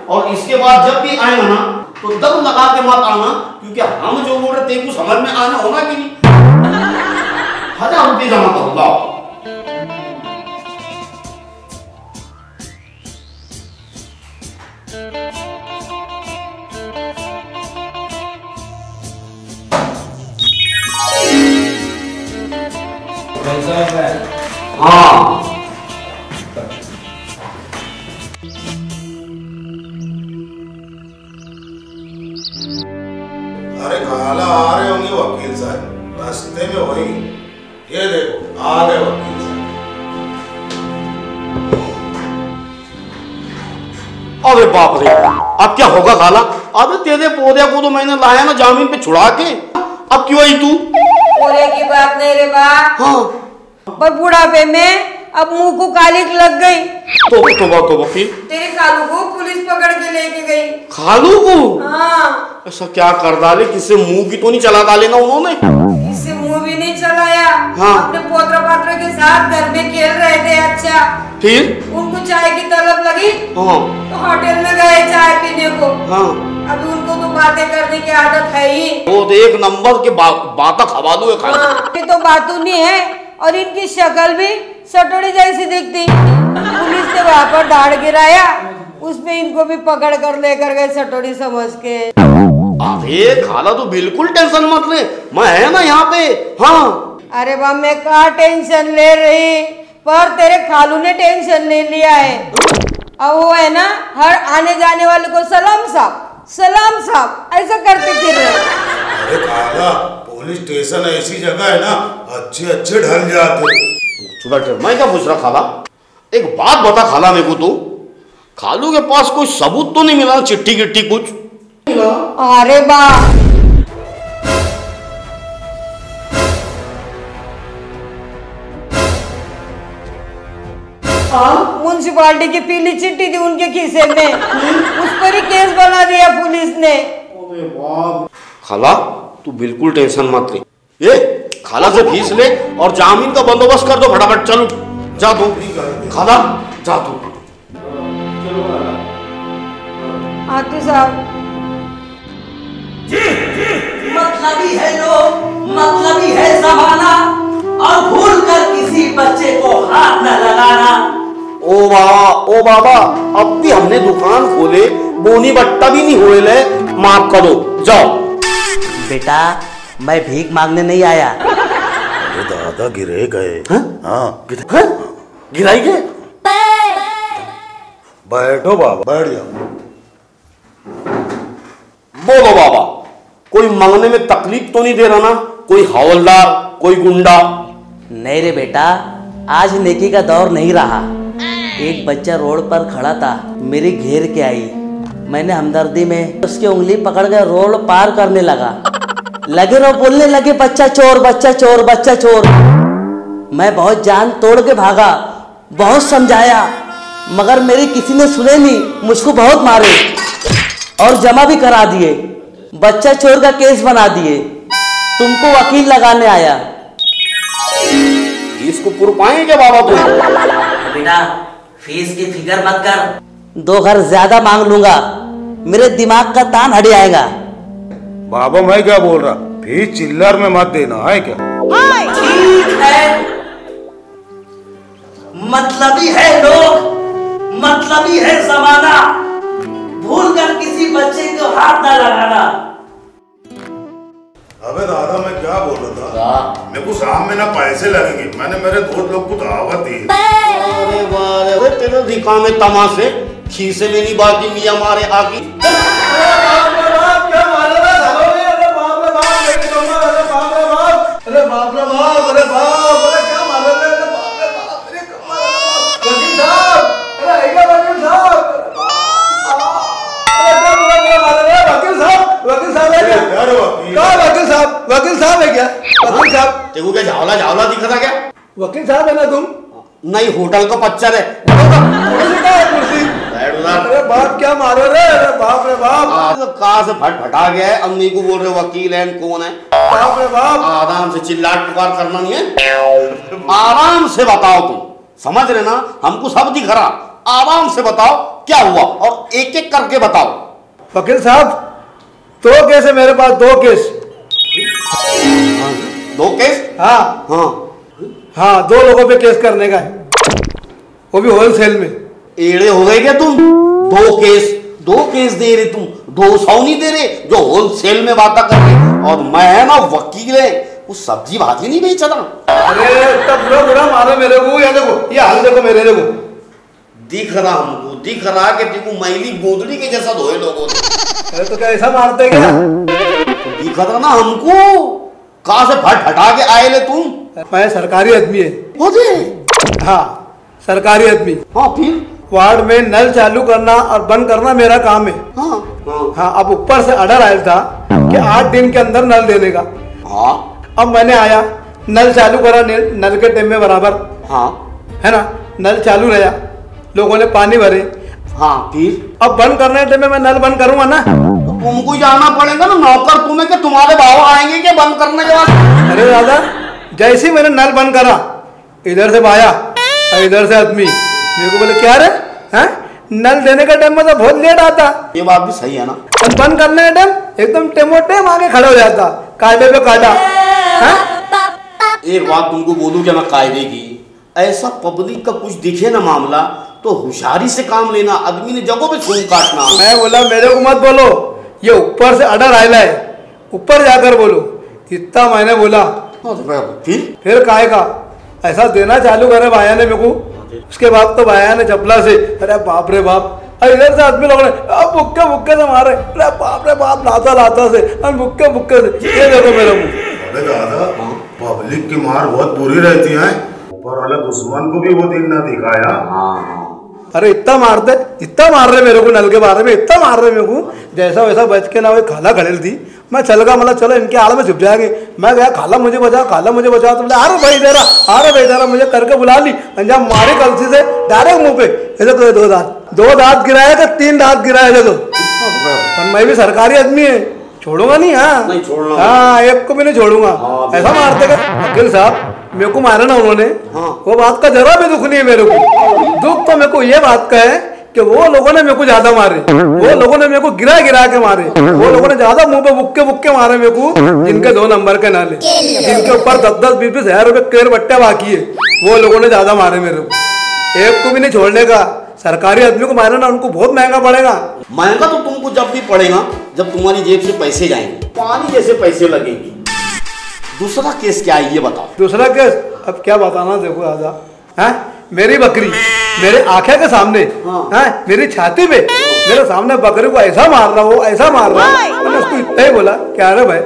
और इसके बाद जब भी आएगा ना तो दम लगा के मत आना, क्योंकि हम जो बोल रहे तेरे को समझ में आना होना कि नहीं। 1000 रुपए जमा करूंगा। हाँ, अरे खाला आ रहे होंगे वकील साहब, रास्ते में वही, ये देखो आ गए वकील साहब। अबे बाप रे, अब क्या होगा खाला? अबे तेरे पौधे को तो मैंने लाया ना जामीन पे छुड़ा के, अब क्यों आई तू? बोले की बात नहीं रे बा। हाँ, पर बुढ़ापे में अब मुंह को कालिक लग गई। तो फिर तेरे खालू को पुलिस पकड़ के लेके गई। खालू को? हाँ। ऐसा क्या कर डाले, किससे मुंह की तो नहीं चला डाले ना उन्होंने? इससे मुंह भी नहीं चलाया। हाँ। अपने पोत्र पात्र के साथ घर में खेल रहे थे। अच्छा, फिर उनको चाय की तलब लगी। हाँ। तो होटल में गए चाय पीने को। हाँ। अभी उनको तो बातें करने की आदत है ही। वो तो एक नंबर के बात खवालू है खाला। ये तो बातू नहीं है, और इनकी शक्ल भी सटोड़ी जैसी दिखती। पुलिस ने वहाँ पर दाढ़ गिराया, उसमें इनको भी पकड़ कर लेकर गए सटोड़ी समझ के। अरे खाला तो बिल्कुल टेंशन मत ले, मैं है ना यहाँ पे। हाँ। अरे वाह, मैं कहाँ टेंशन ले रही, पर तेरे खालू ने टेंशन ले लिया है। अब वो है ना, हर आने जाने वाले को सलाम साहब ऐसा करते फिर रहे। अरे खाला, पुलिस स्टेशन ऐसी जगह है ना, अच्छे ढल जाते। मैं क्या पूछ रहा खाला, एक बात बता खाला मेरे को, तो खालू के पास कोई सबूत तो नहीं मिला, चिट्ठी गिट्ठी कुछ? अरे बा, म्युनिसिपालिटी की पीली चिट्ठी थी उनके खीसे में, उस पर ही केस बना दिया पुलिस ने। खाला तू बिल्कुल टेंशन मत ले, ये खाला से फीस ले और जामीन का बंदोबस्त कर दो फटाफट। चलो जा दो खाला, जा दो। आतू साहब, मतलबी है लोग, मतलबी है जमाना, और भूल कर किसी बच्चे को हाथ न लगाना। ओ बाबा, अब भी हमने दुकान खोले, बोनी बट्टा भी नहीं हुए, ले माफ करो, जाओ। बेटा मैं भीख मांगने नहीं आया। अरे दादा गिरे गए। हाँ, गिराई गए। बैठो बाबा, बैठ जाओ। बोलो बाबा, कोई मांगने में तकलीफ तो नहीं दे रहा ना? कोई हवलदार, कोई गुंडा? नहीं रे बेटा, आज नेकी का दौर नहीं रहा। एक बच्चा रोड पर खड़ा था, मेरी घेर के आई, मैंने हमदर्दी में उसकी उंगली पकड़ कर रोड पार करने लगा। लगे रहो बोलने लगे बच्चा चोर बच्चा चोर बच्चा चोर। मैं बहुत जान तोड़ के भागा, बहुत समझाया, मगर मेरी किसी ने सुने नहीं, मुझको बहुत मारे और जमा भी करा दिए, बच्चा चोर का केस बना दिए। तुमको वकील लगाने आया। इसको पुर पाएंगे बाबा तुम? बेटा फीस की फिक्र मत कर, 2 घर ज्यादा मांग लूंगा, मेरे दिमाग का तान हट जाएगा। बाबा मैं क्या बोल रहा, फीस चिल्लर में मत देना है क्या? ठीक है, मतलबी है लोग, मतलबी है जमाना, भूल कर किसी बच्चे को हाथ न लगाना। अबे दादा मैं क्या बोल रहा था, मेरे को शाम में ना पैसे लगेंगे, मैंने मेरे दोस्त लोग को दावत दी। अरे वाह तेरे दिखा में तमाशे, खीसे में नहीं बाकी मियाँ मारे आकी। वकील साहब है क्या? वकील साहब तेरे क्या झावला झावला दिख रहा क्या? वकील साहब है ना तुम? नहीं होटल का पच्चर है। कुर्सी अरे बाप क्या मारो रे, अरे बाप रे बाप। कहाँ से फटा गया है, अम्मी को बोल रहे वकील है कौन है? बाप रे बाप। आराम से चिल्लाट पुकार करना नहीं है, आराम से बताओ तुम, समझ रहे ना, हमको सब दिख रहा, आराम से बताओ क्या हुआ और एक एक करके बताओ। वकील साहब 2 केस है मेरे पास, 2 केस। 2 केस? हाँ हाँ हाँ, 2 लोगों पे केस करने का है, वो भी होलसेल में। एड़े हो गए क्या तुम? 2 केस दे रहे तुम, 200 नहीं दे रहे जो होलसेल में बात कर रहे। और मैं ना वकील है, वो सब्जी भाजी नहीं बेच रहा। अरे तब बुरा मारो मेरे को, या देखो ये हाल देखो मेरे, देखो दिख रहा हमको, दिख रहा कि देखो मैली गोदड़ी के जैसा धोए लोगों ने। अरे तो क्या ऐसा मारते क्या? तो दिख रहा ना हमको, कहाँ से फटा के आए ले तुम? मैं सरकारी आदमी है। हाँ सरकारी आदमी। हाँ फिर वार्ड में नल चालू करना और बंद करना मेरा काम है। हाँ हाँ, अब ऊपर से ऑर्डर आया था कि 8 दिन के अंदर नल देने का। हाँ अब मैंने आया, नल चालू करा, नल के टाइम में बराबर, हाँ है ना, नल चालू रहा, लोगों ने पानी भरे। हाँ फिर अब बंद करने के टाइम में मैं नल बंद करूंगा ना, तुमको जाना पड़ेगा ना, नौकर तुम्हें कि तुम्हारे भाव आएंगे क्या बंद करने के बाद? अरे दादा जैसे ही मैंने नल बंद करा, इधर से भाया और इधर से आदमी मेरे को बोले क्या रे, हैं नल देने का टाइम में तो बहुत लेट आता। ये बात भी सही है ना, और बंद करने का टाइम एकदम टेमोटेम आगे खड़ा हो जाता, कायदे पे काटा। एक बात तुमको बोलूं क्या मैं कायदे की, ऐसा पब्लिक का कुछ दिखे ना मामला तो होशियारी से काम लेना, आदमी ने जगहों पे खून काटना। मैं बोला मेरे को मत बोलो, ये ऊपर से ऑर्डर आया है, ऊपर जाकर बोलो, इतना मैंने बोला। फिर काहे का ऐसा देना चालू करे भाया ने मेरे को। उसके बाद तो भाया ने चपला से, अरे बाप रे बाप, इधर से आदमी लोगों ने मुक्के मुक्के से मारे, अरे बाप रे बाप, लाता लाता से मुक्के मुक्के से। ये देखो मेरा मुंह। अबे दादा पब्लिक की मार बहुत बुरी रहती है, ऊपर वाला दुश्मन को भी वो दिन ना दिखाया। अरे इतना मारते, इतना मार रहे मेरे को, नल के बारे में इतना मार रहे मेरे को, जैसा वैसा बच के ना वो खाला खड़ेल थी। मैं चल गया, मतलब चलो इनके आड़ में छुप जाएंगे। मैं गया, खाला मुझे बचा, खाला मुझे बचा। तो बोले अरे भाई दे रहा, अरे भाई दे रहा, मुझे करके बुला ली, अंजाम मारे कलसी से डायरेक्ट मुंह पे। ऐसे तो 2 दांत गिराए थे, 3 दांत गिराए थे। तो पर मैं भी सरकारी आदमी है, छोड़ूंगा नहीं। हाँ नहीं छोड़ना, हाँ एक को भी नहीं छोड़ूंगा। ऐसा मारते का वकील साहब, मेरे को मारा ना उन्होंने, वो बात का जरा भी दुख नहीं है मेरे को। दुख तो मेरे को ये बात का है कि वो लोगों ने मेरे को ज्यादा मारे, वो लोगों ने मेरे को गिरा गिरा के मारे, वो लोगों ने ज्यादा मुंह पे बुक्के बुक्के मारे मेरे को, जिनके 2 नंबर के नाले, जिनके ऊपर 10-10, 20-20 हजार रुपए केर बट्टे बाकी है, वो लोगों ने ज्यादा मारे मेरे को। एक को भी नहीं छोड़ने का। सरकारी आदमी को मारे ना, उनको बहुत महंगा पड़ेगा। महंगा तो तुमको जब भी पड़ेगा जब तुम्हारी जेब से पैसे जाएंगे, पानी जैसे पैसे लगेंगे। दूसरा केस क्या है ये बताओ। दूसरा केस अब क्या बताना, देखो दादा, है मेरी बकरी मेरे आंखें के सामने, है मेरी छाती पे मेरे सामने बकरी को ऐसा मार रहा, वो ऐसा मार रहा। मैंने उसको इतना ही बोला क्या रे भाई,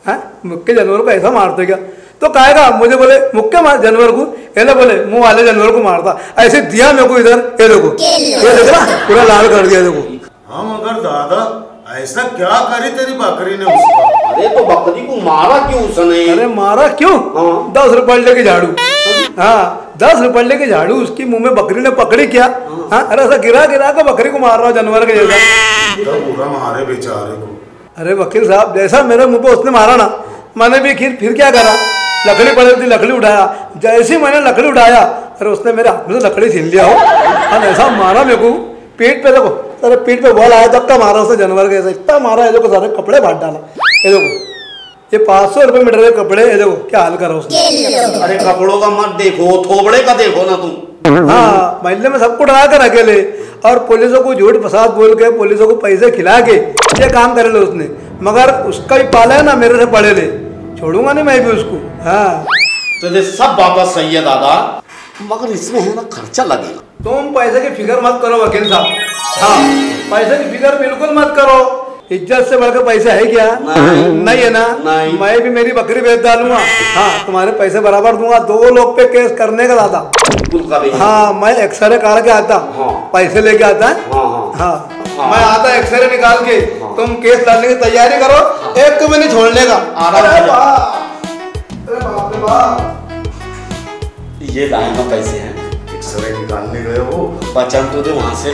है मुक्के जानवर को ऐसा मारते क्या? तो कहेगा मुझे बोले मुक्के मार जानवर को, ये बोले मुंह वाले जानवर को मारता। ऐसे दिया मेरे को इधर, ये देखो, ये देखो ना पूरा लाल कर दिया देखो। हाँ मगर दादा ऐसा क्या करी तेरी बकरी ने उसका? अरे तो बकरी को मारा क्यों उसने? अरे मारा क्यों? 10 रुपए लेके झाड़ू। हाँ 10 रुपए लेके झाड़ू उसकी मुंह में बकरी ने पकड़ी क्या? हाँ अरे ऐसा गिरा गिरा के बकरी को मार रहा जानवर के जैसा। तो पूरा मारे बेचारे को। अरे वकील साहब जैसा मेरे मुंह पे उसने मारा ना, मैंने भी फिर क्या करा, लकड़ी पड़ी थी लकड़ी उठाया, जैसे मैंने लकड़ी उठाया अरे उसने मेरे हाथ में से लकड़ी छीन लिया हो और ऐसा मारा मेरे को पीठ पे। देखो सारे पीठ पे बॉल आया तब का मारा उसने जानवर के, इतना मारा है। देखो सारे कपड़े फाड़ डाला। ये देखो ये 500 रुपए मीटर के कपड़े, ये देखो क्या हाल करा उसने। अरे कपड़ों का मत देखो, थोबड़े का देखो ना तुम। हाँ महल्ले में सबको डरा कर अकेले और पुलिसों को झूठ फसाद बोल के पुलिसों को पैसे खिला के ये काम करे ले उसने। मगर उसका ही पाला है ना, मेरे से पड़े ले, छोड़ूंगा नहीं मैं भी उसको। हाँ तो ये सब बात सही है दादा, मगर इसमें है ना खर्चा लगेगा। तुम पैसे की फिक्र मत करो वकील साहब। हाँ पैसे की फिक्र बिल्कुल मत करो। इज्जत से बढ़कर पैसे है क्या? नहीं है ना? नहीं। मैं भी मेरी बकरी बेच डालूंगा। हाँ तुम्हारे पैसे बराबर दूंगा। 2 लोग पे केस करने का दादा। हाँ मैं एक्सरे काट के आता, पैसे लेके आता है। हाँ मैं आता एक्सरे निकाल के, तुम केस लड़ने की तैयारी करो, एक को भी नहीं छोड़ने का। ये लाइन में पैसे हैं, एक्सरे निकालने गए हो, बचन तो दे वहां से।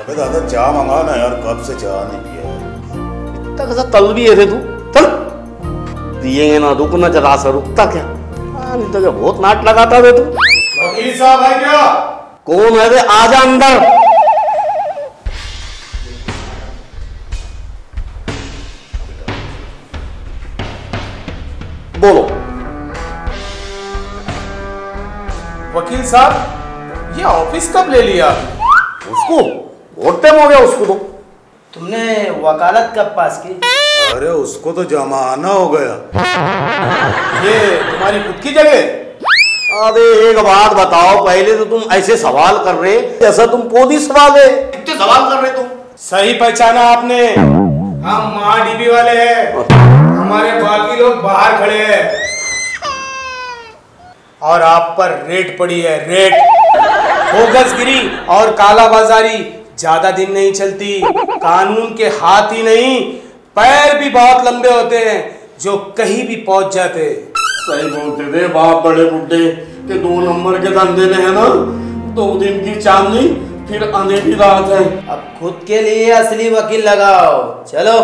अबे दादा चाय मंगा ना यार, कब से चाय नहीं पिया। इतना कैसा तल भी है रे तू? चल पिएंगे ना, रुकना जरा सा, रुकता क्या? नहीं तो क्या बहुत नाट लगाता है तू। वकील साहब है क्या? कौन है रे? आजा अंदर। बोलो। वकील साहब ये ऑफिस कब ले लिया? उसको बहुत टाइम हो गया उसको तो। तुमने वकालत कब पास की? अरे उसको तो जमाना हो गया। ये तुम्हारी खुद की जगह? अरे एक बात बताओ, पहले तो तुम ऐसे सवाल कर रहे जैसा तुम पुलिस वाले कितने सवाल कर रहे तुम। सही पहचाना आपने, हम महाडीबी वाले हैं, हमारे बाकी लोग बाहर खड़े हैं और आप पर रेड पड़ी है, रेड। बोगसगिरी और कालाबाजारी ज्यादा दिन नहीं चलती, कानून के हाथ ही नहीं पैर भी बहुत लंबे होते हैं जो कहीं भी पहुंच जाते। सही बोलते थे बाप बड़े बुड्ढे के 2 नंबर के धंधे में है ना, 2 दिन की चांदनी फिर अंधेरी रात है। अब खुद के लिए असली वकील लगाओ, चलो।